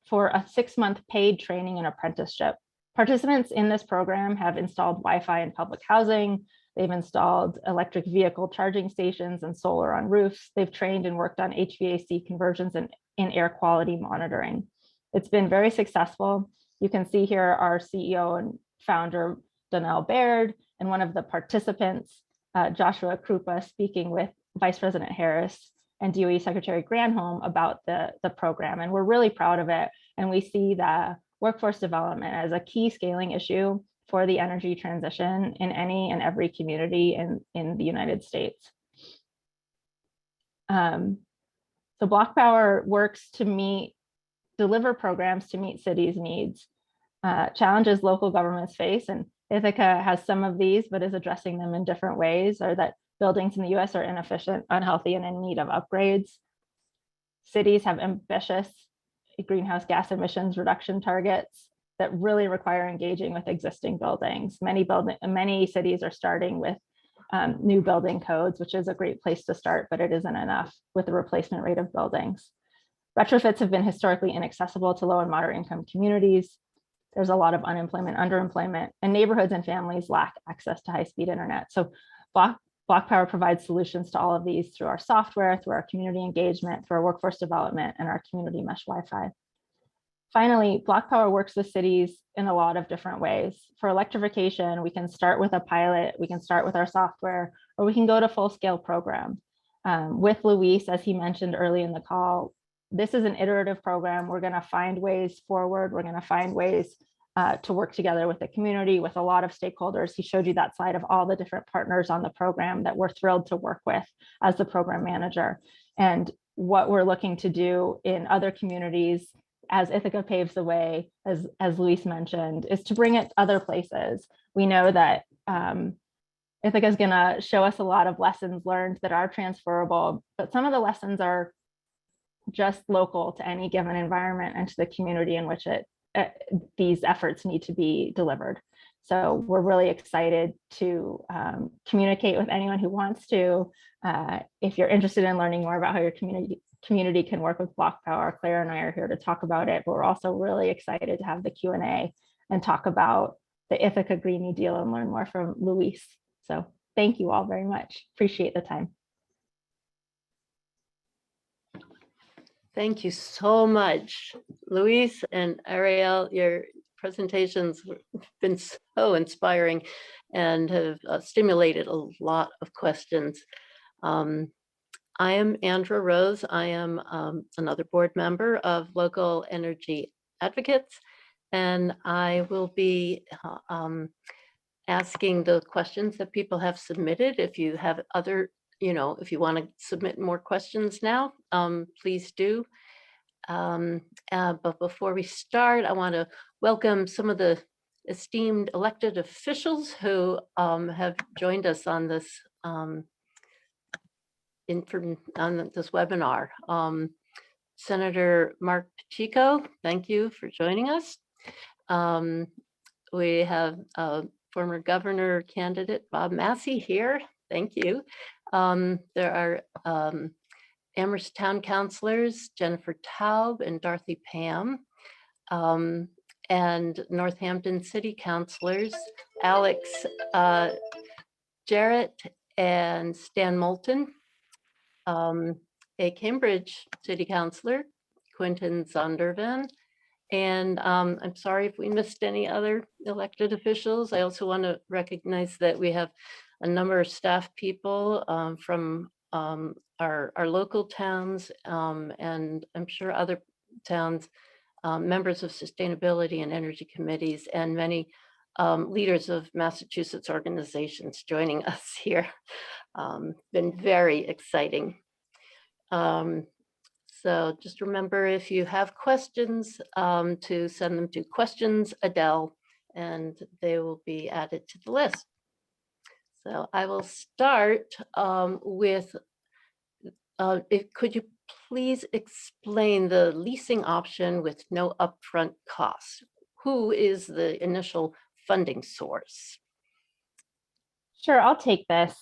Speaker 5: for a 6-month paid training and apprenticeship. Participants in this program have installed Wi-Fi in public housing. They've installed electric vehicle charging stations and solar on roofs. They've trained and worked on HVAC conversions and in air quality monitoring. It's been very successful. You can see here our CEO and founder, Donnell Baird, and one of the participants, Joshua Krupa, speaking with Vice President Harris and DOE Secretary Granholm about the program. And we're really proud of it. And we see the workforce development as a key scaling issue for the energy transition in any and every community in the United States. So BlocPower works to deliver programs to meet cities' needs. Challenges local governments face, and Ithaca has some of these, but is addressing them in different ways, are that buildings in the US are inefficient, unhealthy, and in need of upgrades. Cities have ambitious greenhouse gas emissions reduction targets that really require engaging with existing buildings. Many cities are starting with new building codes, which is a great place to start, but it isn't enough with the replacement rate of buildings. Retrofits have been historically inaccessible to low and moderate income communities. There's a lot of unemployment, underemployment, and neighborhoods and families lack access to high-speed internet. So BlocPower provides solutions to all of these through our software, through our community engagement, through our workforce development, and our community mesh Wi-Fi. Finally, BlocPower works with cities in a lot of different ways. For electrification, we can start with a pilot, we can start with our software, or we can go to full-scale program. With Luis, as he mentioned early in the call, this is an iterative program. We're going to find ways forward. We're going to find ways to work together with the community, with a lot of stakeholders. He showed you that slide of all the different partners on the program that we're thrilled to work with as the program manager. And what we're looking to do in other communities as Ithaca paves the way, as Luis mentioned, is to bring it other places. We know that Ithaca is going to show us a lot of lessons learned that are transferable, but some of the lessons are just local to any given environment and to the community in which these efforts need to be delivered. So we're really excited to communicate with anyone who wants to. If you're interested in learning more about how your community can work with BlocPower, Claire and I are here to talk about it, but we're also really excited to have the Q&A and talk about the Ithaca Green New Deal and learn more from Luis. So thank you all very much. Appreciate the time.
Speaker 4: Thank you so much, Luis and Ariel. Your presentations have been so inspiring and have stimulated a lot of questions. I am Andra Rose. I am another board member of Local Energy Advocates, and I will be asking the questions that people have submitted. If you have other, if you want to submit more questions now, please do. But before we start, I want to welcome some of the esteemed elected officials who have joined us on this this webinar. Senator Mark Pacheco, thank you for joining us. We have former governor candidate Bob Massey here. Thank you. There are Amherst Town Councilors Jennifer Taub and Dorothy Pam, and Northampton City Councilors Alex Jarrett and Stan Moulton. A Cambridge City Councilor, Quentin Zondervan. And I'm sorry if we missed any other elected officials. I also want to recognize that we have a number of staff people from our local towns, and I'm sure other towns, members of sustainability and energy committees, and many leaders of Massachusetts organizations joining us here. Been very exciting. So just remember, if you have questions, to send them to questions Adele, and they will be added to the list. So I will start with, could you please explain the leasing option with no upfront costs? Who is the initial funding source?
Speaker 5: Sure, I'll take this.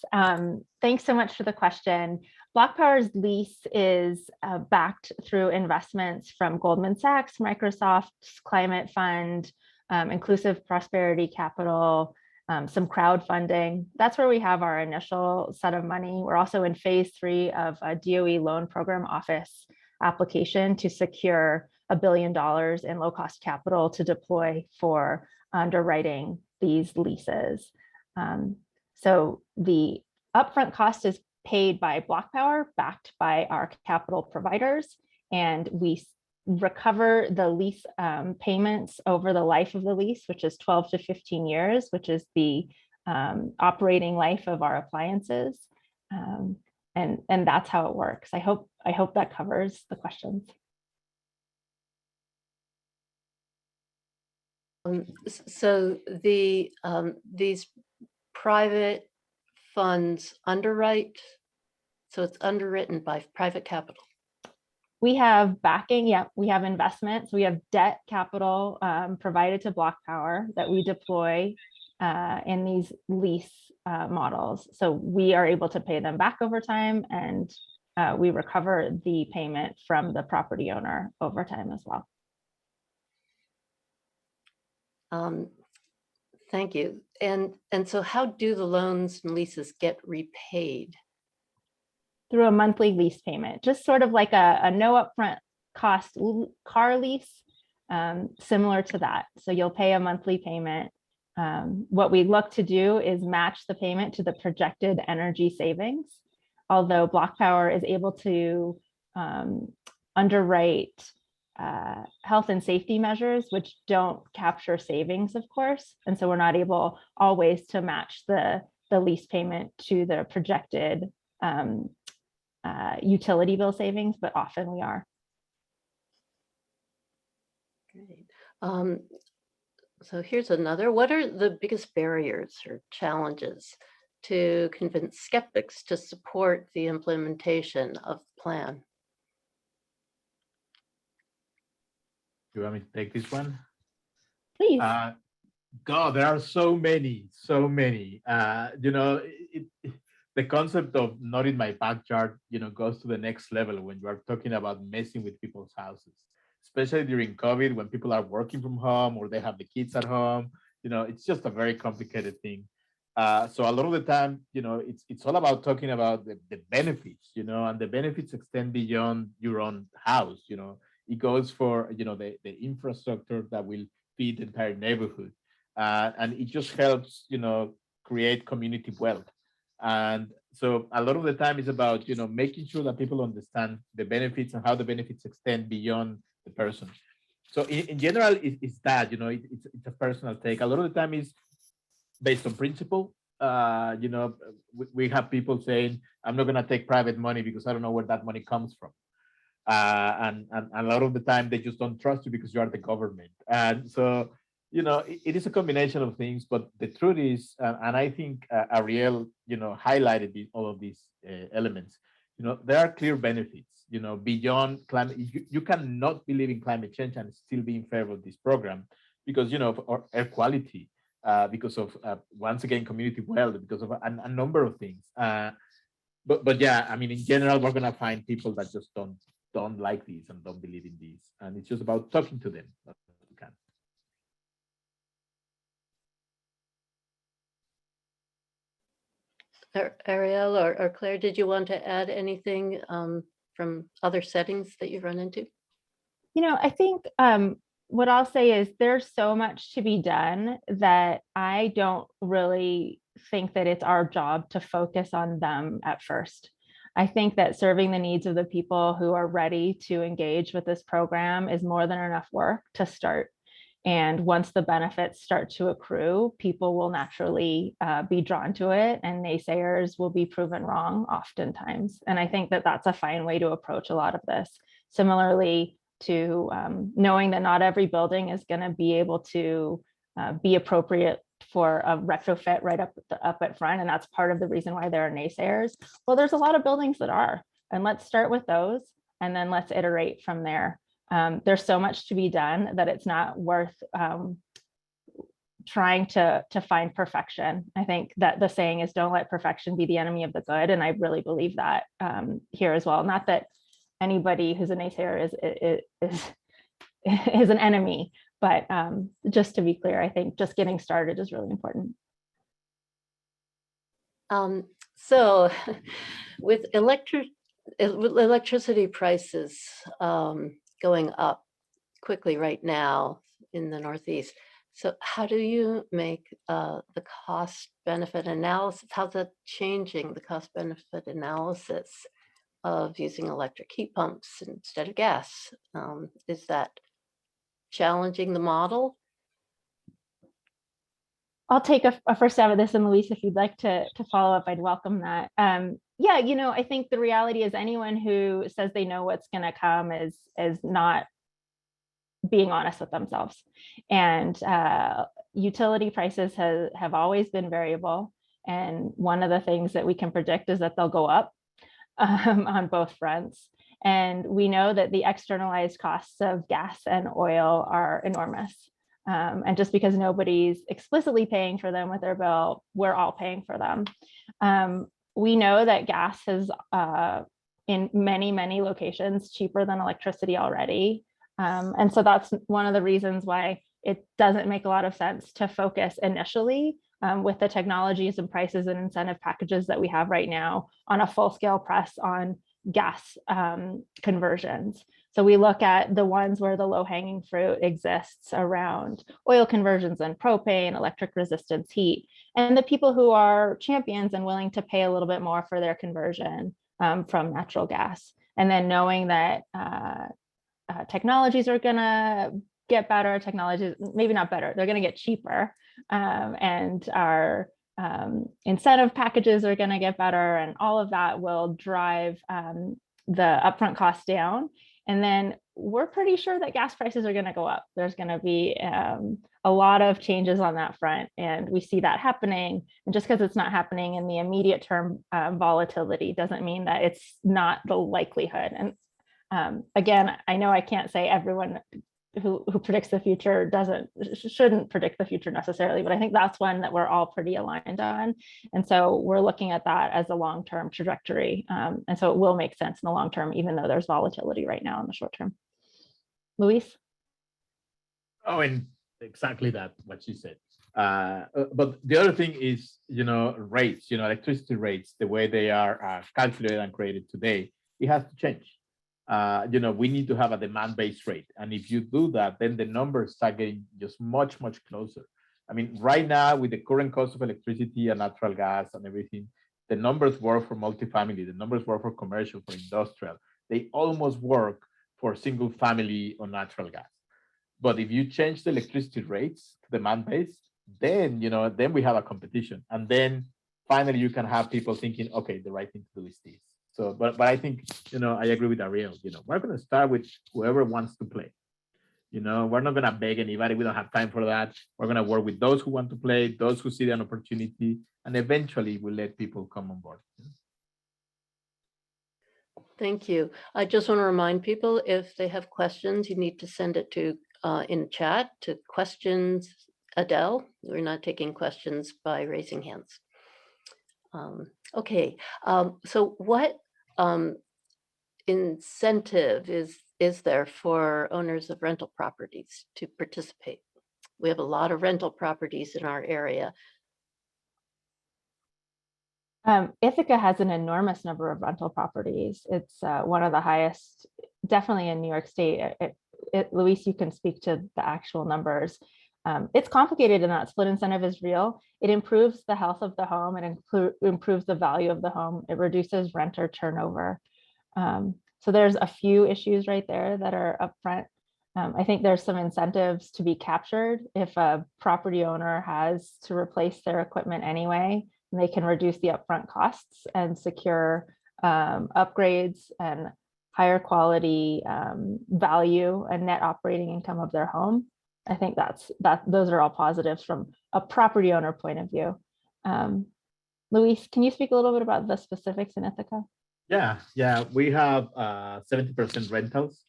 Speaker 5: Thanks so much for the question. BlocPower's lease is backed through investments from Goldman Sachs, Microsoft's Climate Fund, Inclusive Prosperity Capital, some crowdfunding. That's where we have our initial set of money. We're also in phase 3 of a DOE loan program office application to secure $1 billion in low-cost capital to deploy for underwriting these leases. So the upfront cost is paid by BlocPower, backed by our capital providers, and we recover the lease payments over the life of the lease, which is 12 to 15 years, which is the operating life of our appliances. And that's how it works. I hope that covers the questions.
Speaker 4: So these private funds underwrite, so it's underwritten by private capital.
Speaker 5: We have backing, yeah, we have investments, we have debt capital provided to BlocPower that we deploy in these lease models. So we are able to pay them back over time, and we recover the payment from the property owner over time as well.
Speaker 4: Thank you. And so how do the loans and leases get repaid?
Speaker 5: Through a monthly lease payment, just sort of like a no upfront cost car lease. similar to that. So you'll pay a monthly payment. What we look to do is match the payment to the projected energy savings. Although BlocPower is able to underwrite health and safety measures, which don't capture savings, of course. And so we're not able always to match the lease payment to the projected utility bill savings, but often we are.
Speaker 4: Great. So here's another. What are the biggest barriers or challenges to convince skeptics to support the implementation of the plan?
Speaker 3: You want me to take this one?
Speaker 5: Please.
Speaker 3: God, there are so many. You know, the concept of not in my backyard, you know, goes to the next level when you are talking about messing with people's houses, especially during COVID when people are working from home or they have the kids at home. You know, it's just a very complicated thing. So a lot of the time, you know, it's all about talking about the benefits, you know, and the benefits extend beyond your own house. You know, it goes for, you know, the infrastructure that will feed the entire neighborhood. And it just helps, you know, create community wealth. And so a lot of the time is about, you know, making sure that people understand the benefits and how the benefits extend beyond the person. So in general, it's that, you know, it's a personal take. A lot of the time is based on principle. You know, we have people saying, I'm not going to take private money because I don't know where that money comes from. And a lot of the time they just don't trust you because you are the government. And so, you know, it is a combination of things, but the truth is, and I think Ariel, you know, highlighted all of these elements, you know, there are clear benefits, you know, beyond climate. You cannot believe in climate change and still be in favor of this program because, you know, of air quality, because of, once again, community wealth, because of a number of things. But yeah, I mean, in general, we're going to find people that just don't like these and don't believe in these. And it's just about talking to them.
Speaker 4: Ariel or Claire, did you want to add anything from other settings that you've run into?
Speaker 5: You know, I think what I'll say is there's so much to be done that I don't really think that it's our job to focus on them at first. I think that serving the needs of the people who are ready to engage with this program is more than enough work to start. And once the benefits start to accrue, people will naturally be drawn to it, and naysayers will be proven wrong oftentimes. And I think that that's a fine way to approach a lot of this. Similarly to knowing that not every building is going to be able to be appropriate for a retrofit right up at front. And that's part of the reason why there are naysayers. Well, there's a lot of buildings that are, and let's start with those, and then let's iterate from there. There's so much to be done that it's not worth trying to find perfection. I think that the saying is, don't let perfection be the enemy of the good. And I really believe that here as well. Not that anybody who's a naysayer is an enemy, but just to be clear, I think just getting started is really important.
Speaker 4: So with electricity prices going up quickly right now in the Northeast, so how do you make the cost benefit analysis? How's that changing the cost benefit analysis of using electric heat pumps instead of gas? Is that challenging the model?
Speaker 5: I'll take a first stab at this, and Luis, if you'd like to follow up, I'd welcome that. Yeah, you know, I think the reality is anyone who says they know what's going to come is not being honest with themselves. And utility prices have always been variable. And one of the things that we can predict is that they'll go up on both fronts. And we know that the externalized costs of gas and oil are enormous. And just because nobody's explicitly paying for them with their bill, we're all paying for them. We know that gas is in many locations cheaper than electricity already. And so that's one of the reasons why it doesn't make a lot of sense to focus initially with the technologies and prices and incentive packages that we have right now on a full-scale press on gas conversions. So we look at the ones where the low-hanging fruit exists around oil conversions and propane, electric resistance heat, and the people who are champions and willing to pay a little bit more for their conversion from natural gas. And then knowing that technologies are gonna get better, technologies, maybe not better, they're gonna get cheaper, and our incentive packages are gonna get better, and all of that will drive the upfront costs down. And then we're pretty sure that gas prices are going to go up. There's going to be a lot of changes on that front, and we see that happening. And just because it's not happening in the immediate term volatility doesn't mean that it's not the likelihood. And again, I know I can't say everyone who predicts the future shouldn't predict the future necessarily, but I think that's one that we're all pretty aligned on. And so we're looking at that as a long-term trajectory. And so it will make sense in the long term, even though there's volatility right now in the short term. Luis?
Speaker 3: Oh, and exactly that, what she said. But the other thing is, rates, electricity rates, the way they are calculated and created today, it has to change. We need to have a demand-based rate. And if you do that, then the numbers start getting just much, much closer. I mean, right now, with the current cost of electricity and natural gas and everything, the numbers work for multifamily, the numbers work for commercial, for industrial. They almost work for single family on natural gas. But if you change the electricity rates to demand-based, then, then we have a competition. And then finally, you can have people thinking, okay, the right thing to do is this. So, but I think, I agree with Ariel, we're going to start with whoever wants to play. We're not going to beg anybody. We don't have time for that. We're going to work with those who want to play, those who see an opportunity, and eventually we'll let people come on board.
Speaker 4: Thank you. I just want to remind people, if they have questions, you need to send it to in chat to questions, Adele. We're not taking questions by raising hands. Okay, so what incentive is there for owners of rental properties to participate? We have a lot of rental properties in our area.
Speaker 5: Ithaca has an enormous number of rental properties. It's one of the highest, definitely in New York State. Luis, you can speak to the actual numbers. It's complicated in that split incentive is real. It improves the health of the home. It improves the value of the home. It reduces renter turnover. So there's a few issues right there that are upfront. I think there's some incentives to be captured if a property owner has to replace their equipment anyway, and they can reduce the upfront costs and secure upgrades and higher quality value and net operating income of their home. I think those are all positives from a property owner point of view. Luis, can you speak a little bit about the specifics in Ithaca?
Speaker 3: Yeah, we have 70% rentals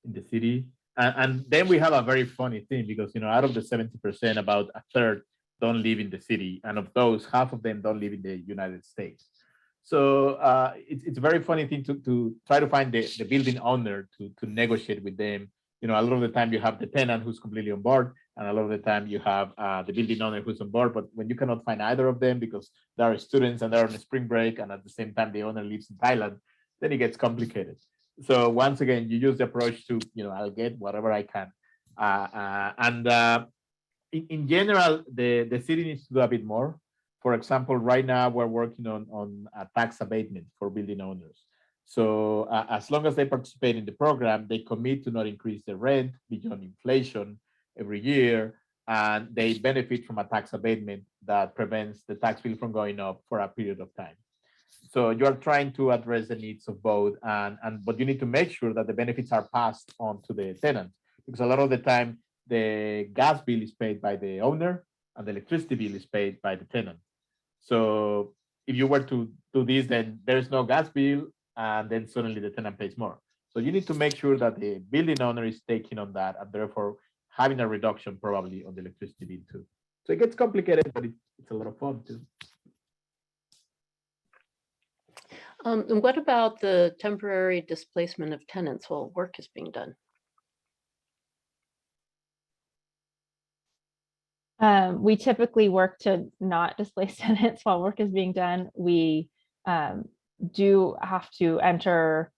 Speaker 3: in the city. And then we have a very funny thing because, out of the 70%, about a third don't live in the city. And of those, half of them don't live in the United States. So it's a very funny thing to try to find the building owner to negotiate with them. A lot of the time you have the tenant who's completely on board, and a lot of the time you have the building owner who's on board. But when you cannot find either of them because there are students and they're on a spring break, and at the same time the owner lives in Thailand, then it gets complicated. So once again, you use the approach to, I'll get whatever I can. In general, the city needs to do a bit more. For example, right now we're working on a tax abatement for building owners. So as long as they participate in the program, they commit to not increase the rent beyond inflation every year, and they benefit from a tax abatement that prevents the tax bill from going up for a period of time. So you're trying to address the needs of both, but you need to make sure that the benefits are passed on to the tenant, because a lot of the time the gas bill is paid by the owner and the electricity bill is paid by the tenant. So if you were to do this, then there's no gas bill, and then suddenly the tenant pays more. So you need to make sure that the building owner is taking on that, and therefore having a reduction probably on the electricity bill too. So it gets complicated, but it's a lot of fun too.
Speaker 4: And what about the temporary displacement of tenants while work is being done?
Speaker 5: We typically work to not displace tenants while work is being done. We do have to enter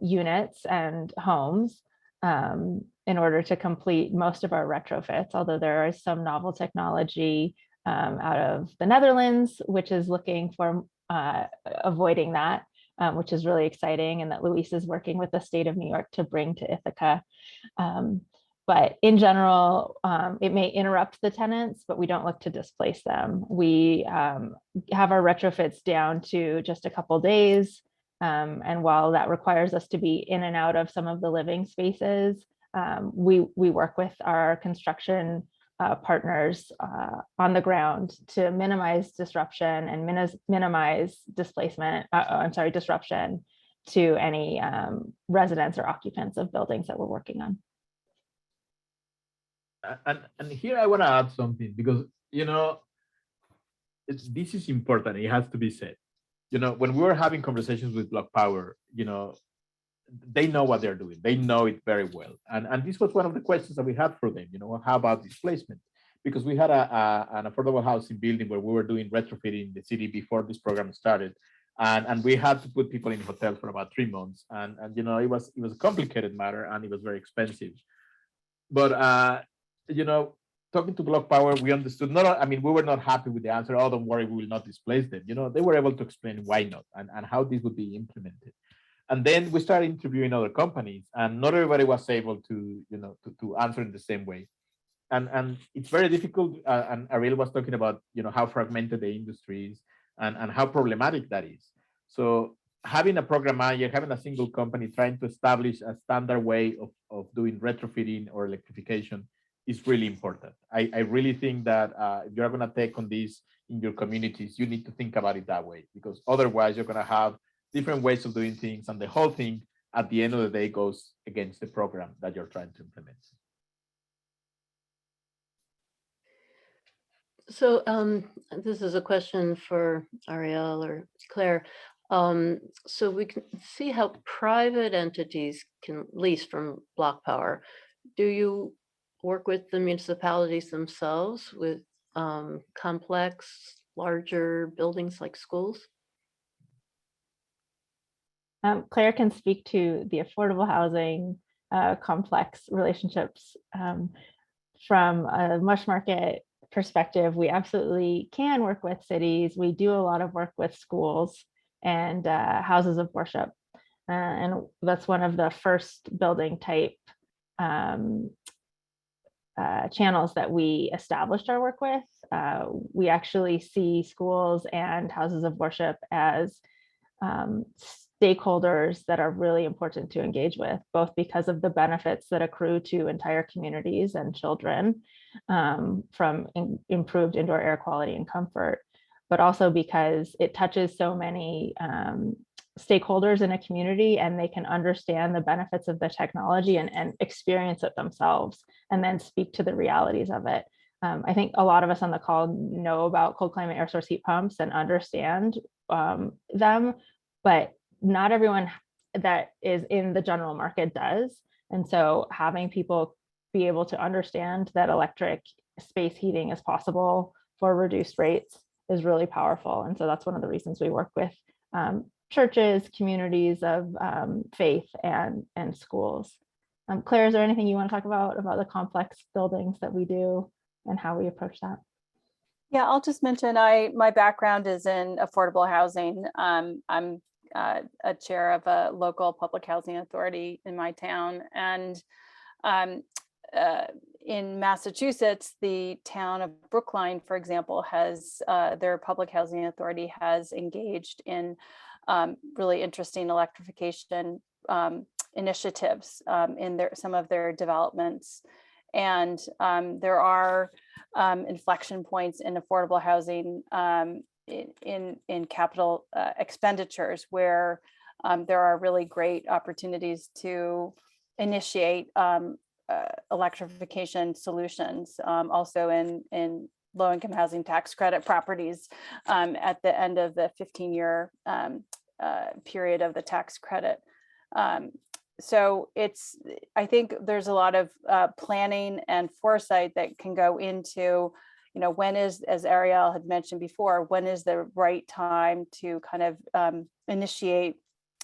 Speaker 5: units and homes in order to complete most of our retrofits, although there is some novel technology out of the Netherlands, which is looking for avoiding that, which is really exciting, and that Luis is working with the state of New York to bring to Ithaca. But in general, it may interrupt the tenants, but we don't look to displace them. We have our retrofits down to just a couple days. And while that requires us to be in and out of some of the living spaces, we work with our construction partners on the ground to minimize disruption and minimize displacement, disruption to any residents or occupants of buildings that we're working on.
Speaker 3: And here I want to add something, because, you know, this is important. It has to be said. You know, when we were having conversations with BlocPower, you know, they know what they're doing. They know it very well. And this was one of the questions that we had for them, you know, how about displacement? Because we had an affordable housing building where we were doing retrofitting in the city before this program started. And we had to put people in hotels for about 3 months. And you know, it was a complicated matter, and it was very expensive. But you know, talking to BlocPower, we understood, we were not happy with the answer. Oh, don't worry, we will not displace them. You know, they were able to explain why not, and how this would be implemented. And then we started interviewing other companies, and not everybody was able to, you know, to answer in the same way. And it's very difficult. And Ariel was talking about, you know, how fragmented the industry is, and how problematic that is. So having a program manager, having a single company trying to establish a standard way of doing retrofitting or electrification is really important. I really think that if you're going to take on this in your communities, you need to think about it that way, because otherwise you're going to have different ways of doing things, and the whole thing at the end of the day goes against the program that you're trying to implement.
Speaker 4: So this is a question for Ariel or Claire. So we can see how private entities can lease from BlocPower. Do you work with the municipalities themselves with complex, larger buildings like schools?
Speaker 5: Claire can speak to the affordable housing complex relationships. From a mush market perspective, we absolutely can work with cities. We do a lot of work with schools and houses of worship. And that's one of the first building type channels that we established our work with. We actually see schools and houses of worship as stakeholders that are really important to engage with, both because of the benefits that accrue to entire communities and children from improved indoor air quality and comfort, but also because it touches so many stakeholders in a community, and they can understand the benefits of the technology and experience it themselves, and then speak to the realities of it. I think a lot of us on the call know about cold climate air source heat pumps and understand them, but not everyone that is in the general market does. And so having people be able to understand that electric space heating is possible for reduced rates is really powerful. And so that's one of the reasons we work with churches, communities of faith, and schools. Claire, is there anything you want to talk about the complex buildings that we do and how we approach that?
Speaker 6: Yeah, I'll just mention my background is in affordable housing. I'm a chair of a local public housing authority in my town, and in Massachusetts, the town of Brookline, for example, has their public housing authority has engaged in really interesting electrification initiatives in some of their developments. And there are inflection points in affordable housing in capital expenditures where there are really great opportunities to initiate electrification solutions, also in low-income housing tax credit properties at the end of the 15-year period of the tax credit. So I think there's a lot of planning and foresight that can go into you know, when is, as Ariel had mentioned before, when is the right time to kind of initiate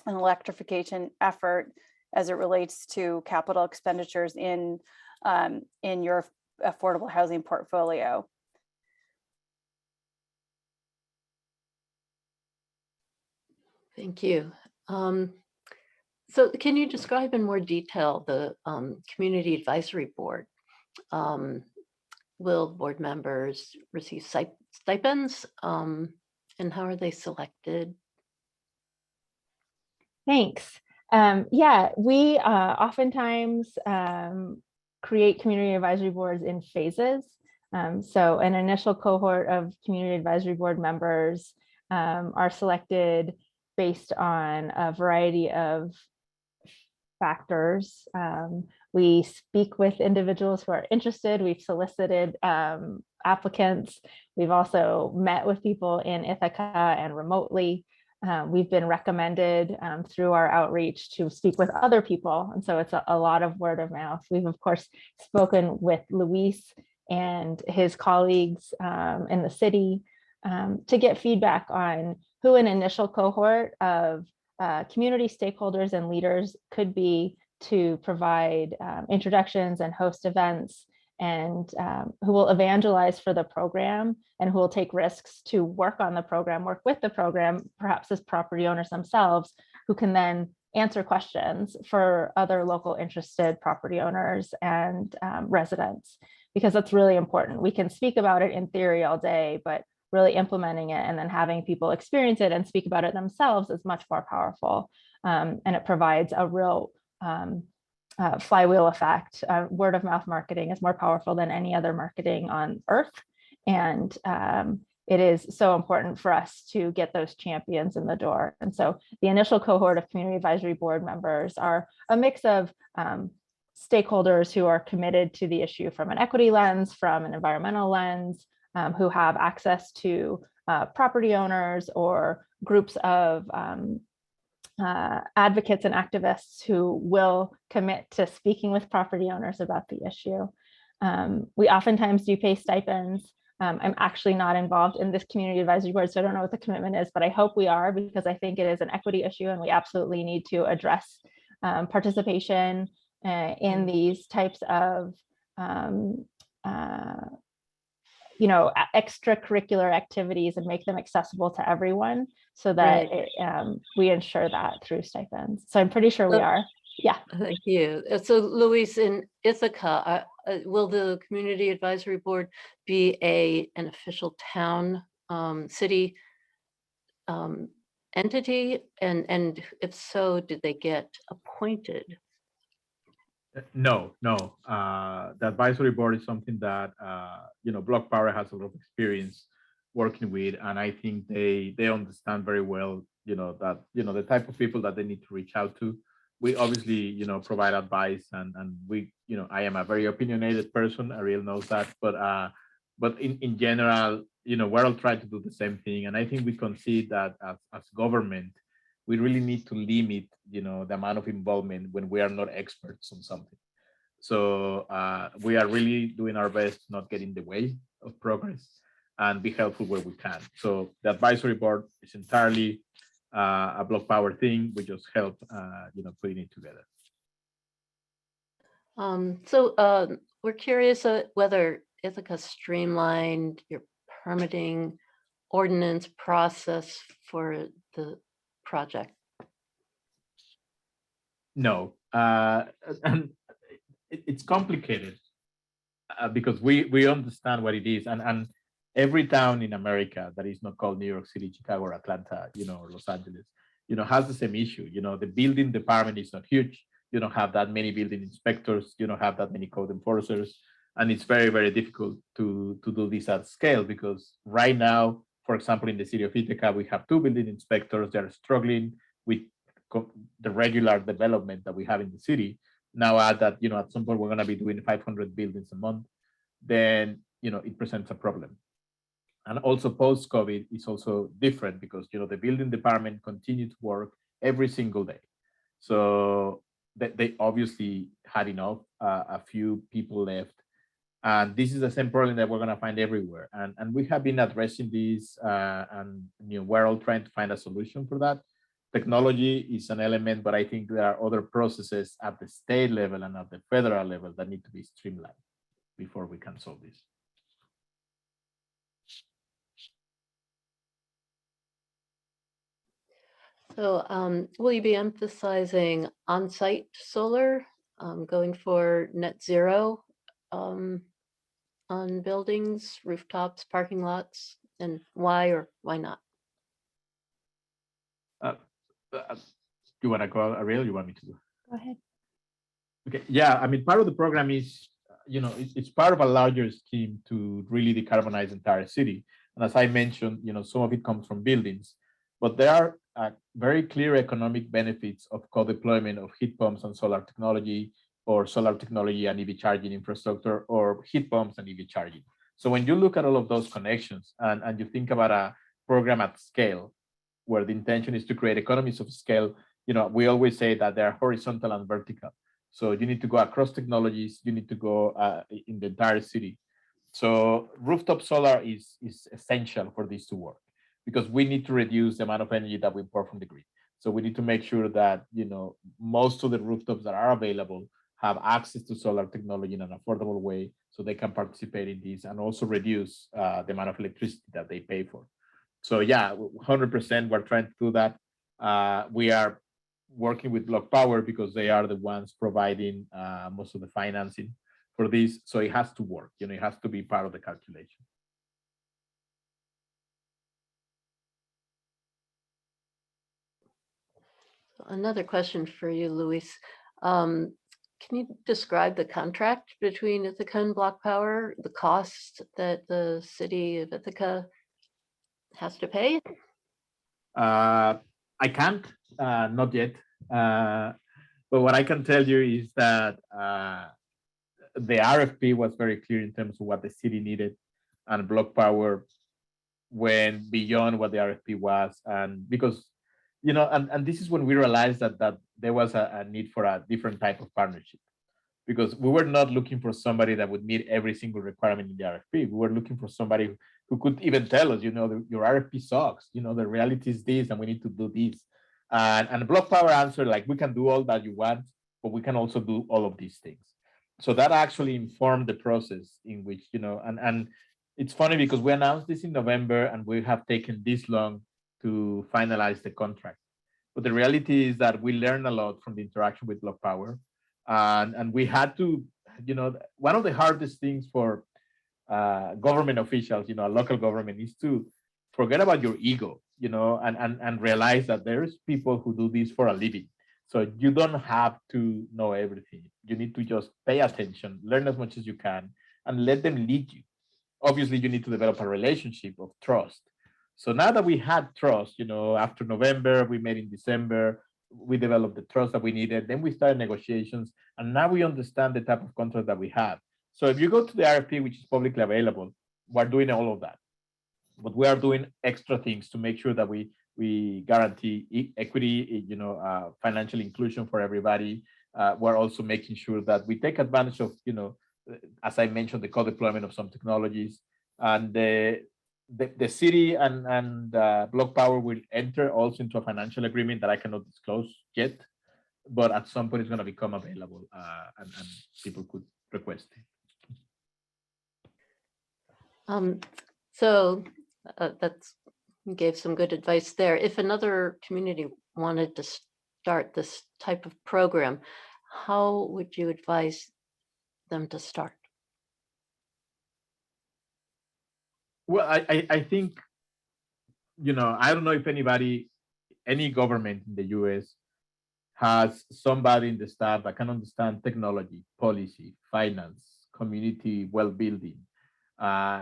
Speaker 6: an electrification effort as it relates to capital expenditures in your affordable housing portfolio.
Speaker 4: Thank you. So can you describe in more detail the Community Advisory Board? Will board members receive stipends, and how are they selected?
Speaker 5: Thanks. Yeah, we oftentimes create community advisory boards in phases. So an initial cohort of community advisory board members are selected based on a variety of factors. We speak with individuals who are interested. We've solicited applicants. We've also met with people in Ithaca and remotely. We've been recommended through our outreach to speak with other people. And so it's a lot of word of mouth. We've, of course, spoken with Luis and his colleagues in the city to get feedback on who an initial cohort of community stakeholders and leaders could be to provide introductions and host events, and who will evangelize for the program and who will take risks to work on the program, work with the program, perhaps as property owners themselves, who can then answer questions for other local interested property owners and residents, because that's really important. We can speak about it in theory all day, but really implementing it and then having people experience it and speak about it themselves is much more powerful. And it provides a real flywheel effect. Word of mouth marketing is more powerful than any other marketing on earth. And it is so important for us to get those champions in the door. And so the initial cohort of community advisory board members are a mix of stakeholders who are committed to the issue from an equity lens, from an environmental lens, who have access to property owners or groups of advocates and activists who will commit to speaking with property owners about the issue. We oftentimes do pay stipends. I'm actually not involved in this community advisory board, so I don't know what the commitment is, but I hope we are, because I think it is an equity issue and we absolutely need to address participation in these types of extracurricular activities and make them accessible to everyone, so that we ensure that through stipends. So I'm pretty sure we are. Yeah.
Speaker 4: Thank you. So Luis, in Ithaca, will the Community Advisory Board be an official town, city entity? And if so, did they get appointed?
Speaker 3: No. The advisory board is something that BlocPower has a lot of experience working with, and I think they understand very well that the type of people that they need to reach out to. We obviously provide advice, and we I am a very opinionated person. Ariel knows that, but in general, we're all trying to do the same thing, and I think we concede that as government, we really need to limit the amount of involvement when we are not experts on something. So we are really doing our best to not get in the way of progress and be helpful where we can. So the advisory board is entirely a BlocPower thing. We just help putting it together.
Speaker 4: So we're curious whether Ithaca streamlined your permitting ordinance process for the project.
Speaker 3: No, and it's complicated because we understand what it is, and every town in America that is not called New York City, Chicago, or Atlanta, or Los Angeles, has the same issue. The building department is not huge. You don't have that many building inspectors. You don't have that many code enforcers, and it's very, very difficult to do this at scale, because right now, for example, in the city of Ithaca, we have 2 building inspectors. They're struggling with the regular development that we have in the city. Now add that, at some point we're going to be doing 500 buildings a month, then, it presents a problem. And also post-COVID is also different, because, the building department continued to work every single day. So they obviously had enough. A few people left. And this is the same problem that we're going to find everywhere. And we have been addressing this, and we're all trying to find a solution for that. Technology is an element, but I think there are other processes at the state level and at the federal level that need to be streamlined before we can solve this.
Speaker 4: So will you be emphasizing on-site solar, going for net zero on buildings, rooftops, parking lots, and why or why not?
Speaker 3: You want to go, Ariel? You want me to do?
Speaker 5: Go ahead.
Speaker 3: Okay, yeah, I mean, part of the program is, it's part of a larger scheme to really decarbonize the entire city. And as I mentioned, some of it comes from buildings, but there are very clear economic benefits of co-deployment of heat pumps and solar technology, or solar technology and EV charging infrastructure, or heat pumps and EV charging. So when you look at all of those connections and you think about a program at scale, where the intention is to create economies of scale, we always say that they're horizontal and vertical. So you need to go across technologies, you need to go in the entire city. So rooftop solar is essential for this to work, because we need to reduce the amount of energy that we import from the grid. So we need to make sure that, most of the rooftops that are available have access to solar technology in an affordable way, so they can participate in this and also reduce the amount of electricity that they pay for. So yeah, 100% we're trying to do that. We are working with BlocPower because they are the ones providing most of the financing for this. So it has to work, it has to be part of the calculation.
Speaker 4: Another question for you, Luis. Can you describe the contract between Ithaca and BlocPower, the cost that the city of Ithaca has to pay?
Speaker 3: I can't, not yet. But what I can tell you is that the RFP was very clear in terms of what the city needed, and BlocPower went beyond what the RFP was. And because, and this is when we realized that there was a need for a different type of partnership, because we were not looking for somebody that would meet every single requirement in the RFP. We were looking for somebody who could even tell us, your RFP sucks, the reality is this, and we need to do this. And BlocPower answered, like, we can do all that you want, but we can also do all of these things. So that actually informed the process in which, and it's funny because we announced this in November and we have taken this long to finalize the contract. But the reality is that we learned a lot from the interaction with BlocPower. And we had to, one of the hardest things for government officials, a local government, is to forget about your ego, and realize that there's people who do this for a living. So you don't have to know everything. You need to just pay attention, learn as much as you can, and let them lead you. Obviously, you need to develop a relationship of trust. So now that we had trust, after November, we met in December, we developed the trust that we needed. Then we started negotiations, and now we understand the type of contract that we have. So if you go to the RFP, which is publicly available, we're doing all of that. But we are doing extra things to make sure that we guarantee equity, financial inclusion for everybody. We're also making sure that we take advantage of, as I mentioned, the co-deployment of some technologies. And the city and BlocPower will enter also into a financial agreement that I cannot disclose yet, but at some point it's going to become available, and people could request it.
Speaker 4: So that's, you gave some good advice there. If another community wanted to start this type of program, how would you advise them to start?
Speaker 3: Well, I think, I don't know if any government in the US has somebody in the staff that can understand technology, policy, finance, community well-building,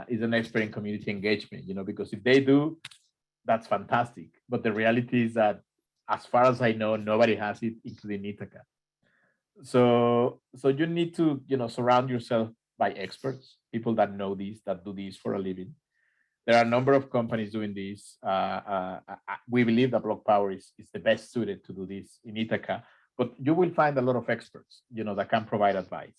Speaker 3: is an expert in community engagement, because if they do, that's fantastic. But the reality is that, as far as I know, nobody has it, including Ithaca. So you need to, surround yourself by experts, people that know this, that do this for a living. There are a number of companies doing this. We believe that BlocPower is the best suited to do this in Ithaca, but you will find a lot of experts, that can provide advice.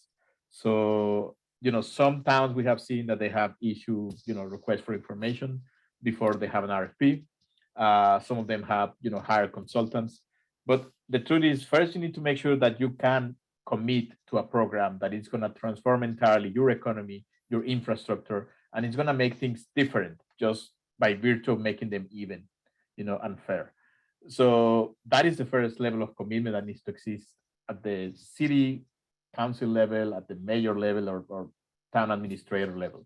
Speaker 3: So, some towns we have seen that they have issued, requests for information before they have an RFP. Some of them have, hired consultants. But the truth is, first, you need to make sure that you can commit to a program that is going to transform entirely your economy, your infrastructure, and it's going to make things different just by virtue of making them even, and fair. So that is the first level of commitment that needs to exist at the city council level, at the mayor level, or town administrator level.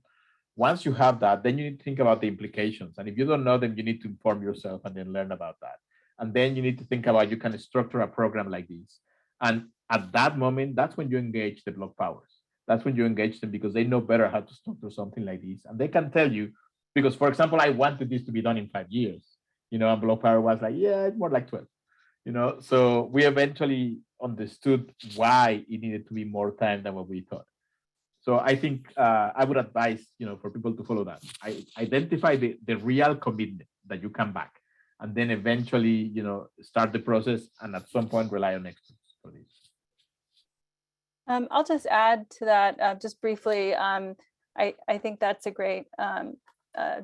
Speaker 3: Once you have that, then you need to think about the implications. And if you don't know them, you need to inform yourself and then learn about that. And then you need to think about, you can structure a program like this. And at that moment, that's when you engage the BlocPowers. That's when you engage them, because they know better how to structure something like this. And they can tell you, because, for example, I wanted this to be done in 5 years, and BlocPower was like, yeah, it's more like 12. So we eventually understood why it needed to be more time than what we thought. So I think I would advise, for people to follow that. Identify the real commitment that you can back, and then eventually, start the process, and at some point rely on experts for this.
Speaker 6: I'll just add to that just briefly. I think that's a great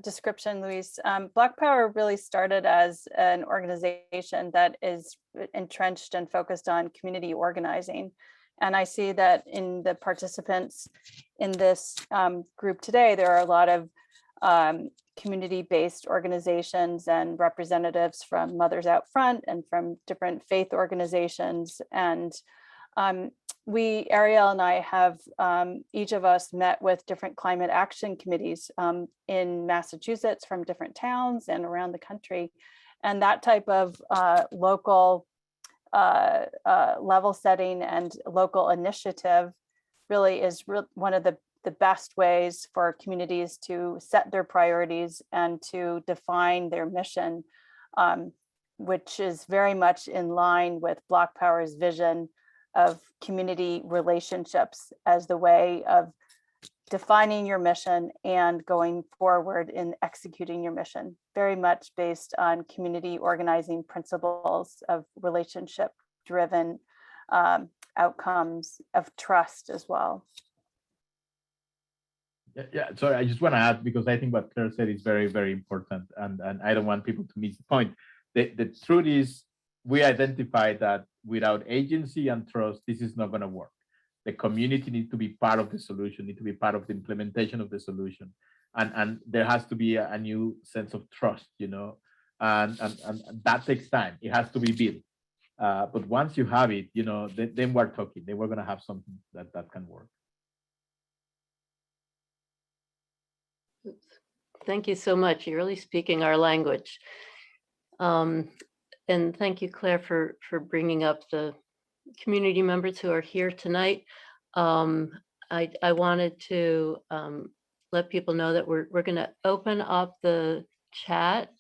Speaker 6: description, Luis. BlocPower really started as an organization that is entrenched and focused on community organizing. And I see that in the participants in this group today, there are a lot of community-based organizations and representatives from Mothers Out Front and from different faith organizations. And Ariel and I have, each of us met with different climate action committees in Massachusetts from different towns and around the country. And that type of local level setting and local initiative really is one of the best ways for communities to set their priorities and to define their mission, which is very much in line with BlocPower's vision of community relationships as the way of defining your mission and going forward in executing your mission, very much based on community organizing principles of relationship-driven outcomes of trust as well.
Speaker 3: Yeah, sorry, I just want to add, because I think what Claire said is very, very important, and I don't want people to miss the point. The truth is, we identified that without agency and trust, this is not going to work. The community needs to be part of the solution, need to be part of the implementation of the solution. And there has to be a new sense of trust, and that takes time. It has to be built. But once you have it, then we're talking. Then we're going to have something that can work.
Speaker 4: Thank you so much. You're really speaking our language. And thank you, Claire, for bringing up the community members who are here tonight. I wanted to let people know that we're going to open up the chat.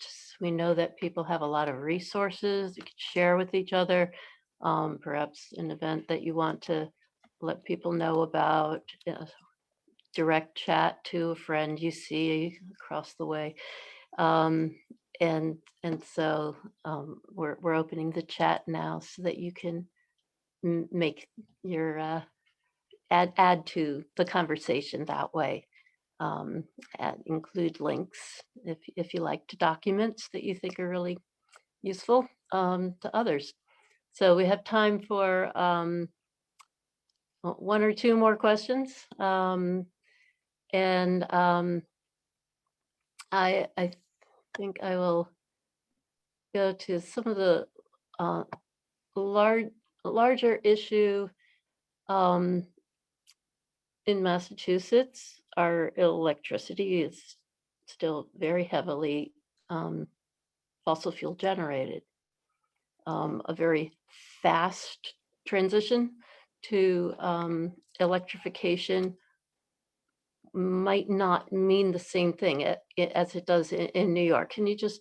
Speaker 4: We know that people have a lot of resources you could share with each other, perhaps an event that you want to let people know about, direct chat to a friend you see across the way. And so we're opening the chat now so that you can make your add to the conversation that way. Include links if you like to documents that you think are really useful to others. So we have time for 1 or 2 more questions. I think I will go to some of the larger issue in Massachusetts. Our electricity is still very heavily fossil fuel generated. A very fast transition to electrification might not mean the same thing as it does in New York. Can you just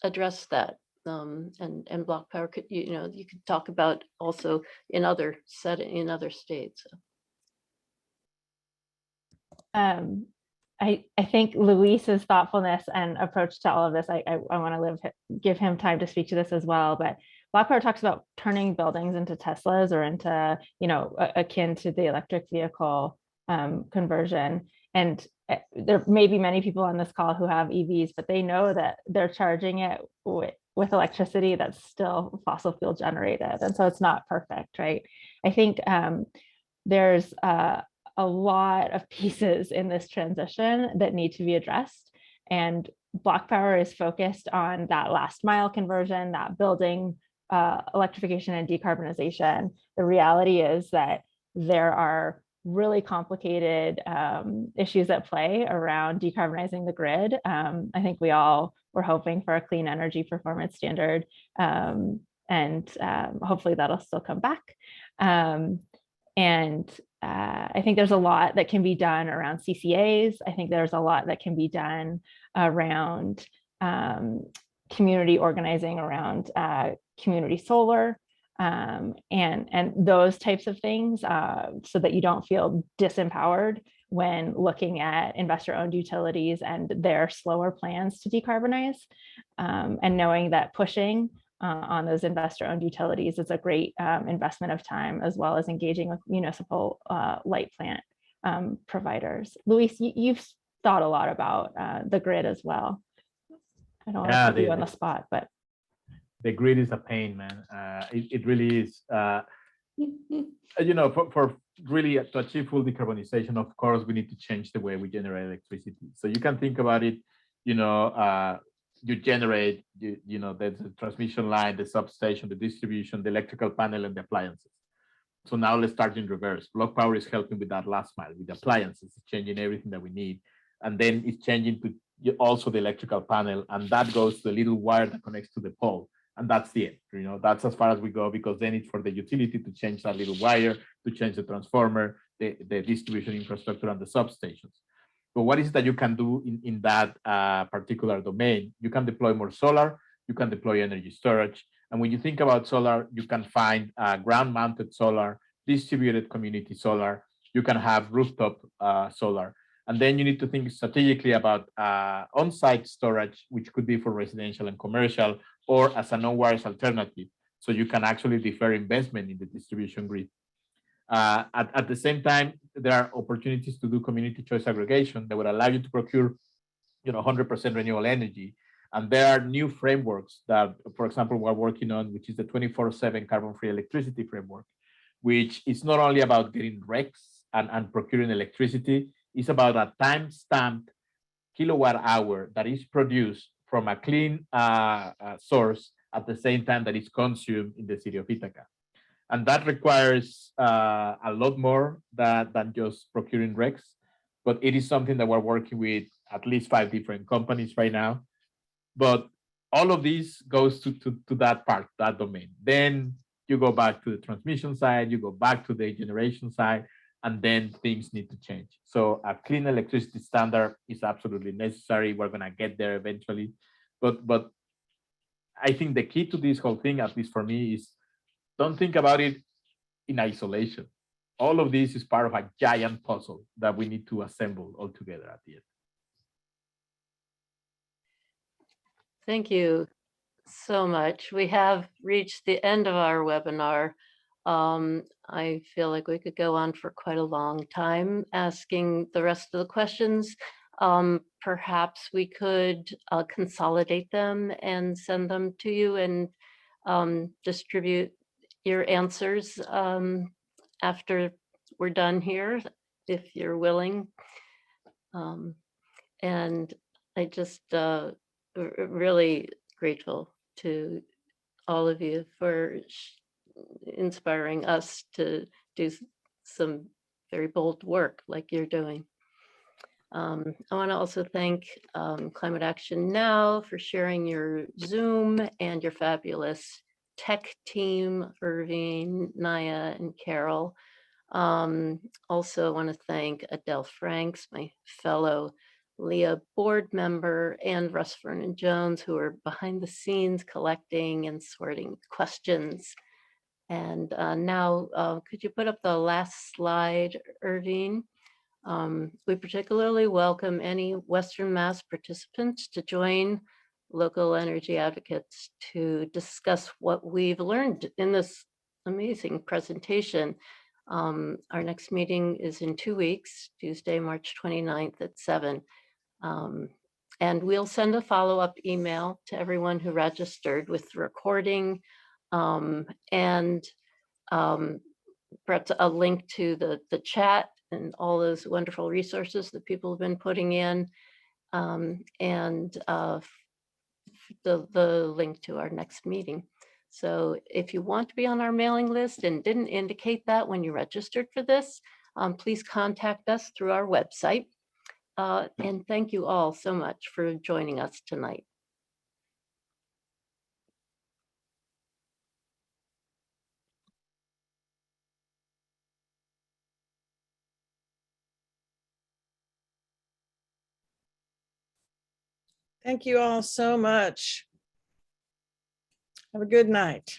Speaker 4: address that? And BlocPower could, you could talk about also in other states.
Speaker 5: I think Luis's thoughtfulness and approach to all of this, I want to give him time to speak to this as well, but BlocPower talks about turning buildings into Teslas or into, akin to the electric vehicle conversion. And there may be many people on this call who have EVs, but they know that they're charging it with electricity that's still fossil fuel generated. And so it's not perfect, right? I think there's a lot of pieces in this transition that need to be addressed. And BlocPower is focused on that last mile conversion, that building electrification and decarbonization. The reality is that there are really complicated issues at play around decarbonizing the grid. I think we all were hoping for a clean energy performance standard, and hopefully that'll still come back. I think there's a lot that can be done around CCAs. I think there's a lot that can be done around community organizing around community solar, and those types of things, so that you don't feel disempowered when looking at investor-owned utilities and their slower plans to decarbonize, and knowing that pushing on those investor-owned utilities is a great investment of time, as well as engaging with municipal light plant providers. Luis, you've thought a lot about the grid as well. I don't want to put you on the spot, but
Speaker 3: the grid is a pain, man. It really is. You know, for really to achieve full decarbonization, of course, we need to change the way we generate electricity. So you can think about it, you know, you generate, you know, there's the transmission line, the substation, the distribution, the electrical panel, and the appliances. So now let's start in reverse. BlocPower is helping with that last mile, with the appliances, it's changing everything that we need. And then it's changing to also the electrical panel, and that goes to the little wire that connects to the pole. And that's the end, you know, that's as far as we go, because then it's for the utility to change that little wire, to change the transformer, the distribution infrastructure, and the substations. But what is it that you can do in that particular domain? You can deploy more solar, you can deploy energy storage. And when you think about solar, you can find ground-mounted solar, distributed community solar, you can have rooftop solar. And then you need to think strategically about on-site storage, which could be for residential and commercial, or as a non-wires alternative. So you can actually defer investment in the distribution grid. At the same time, there are opportunities to do community choice aggregation that would allow you to procure, you know, 100% renewable energy. And there are new frameworks that, for example, we're working on, which is the 24/7 carbon-free electricity framework, which is not only about getting RECs and procuring electricity, it's about a time-stamped kilowatt hour that is produced from a clean source at the same time that it's consumed in the city of Ithaca. And that requires a lot more than just procuring RECs, but it is something that we're working with at least 5 different companies right now. But all of this goes to that part, that domain. Then you go back to the transmission side, you go back to the generation side, and then things need to change. So a clean electricity standard is absolutely necessary. We're gonna get there eventually. But I think the key to this whole thing, at least for me, is don't think about it in isolation. All of this is part of a giant puzzle that we need to assemble all together at the end.
Speaker 4: Thank you so much. We have reached the end of our webinar. I feel like we could go on for quite a long time asking the rest of the questions. Perhaps we could consolidate them and send them to you and distribute your answers after we're done here, if you're willing. And I just really grateful to all of you for inspiring us to do some very bold work like you're doing. I want to also thank Climate Action Now for sharing your Zoom and your fabulous tech team, Irving, Naya, and Carol. Also want to thank Adele Franks, my fellow LEA board member, and Russ Vernon Jones, who are behind the scenes collecting and sorting questions. And now, could you put up the last slide, Irving? We particularly welcome any Western Mass participants to join local energy advocates to discuss what we've learned in this amazing presentation. Our next meeting is in 2 weeks, Tuesday, March 29th at 7. And we'll send a follow-up email to everyone who registered with the recording and perhaps a link to the chat and all those wonderful resources that people have been putting in, and the link to our next meeting. So if you want to be on our mailing list and didn't indicate that when you registered for this, please contact us through our website. And thank you all so much for joining us tonight.
Speaker 1: Thank you all so much. Have a good night.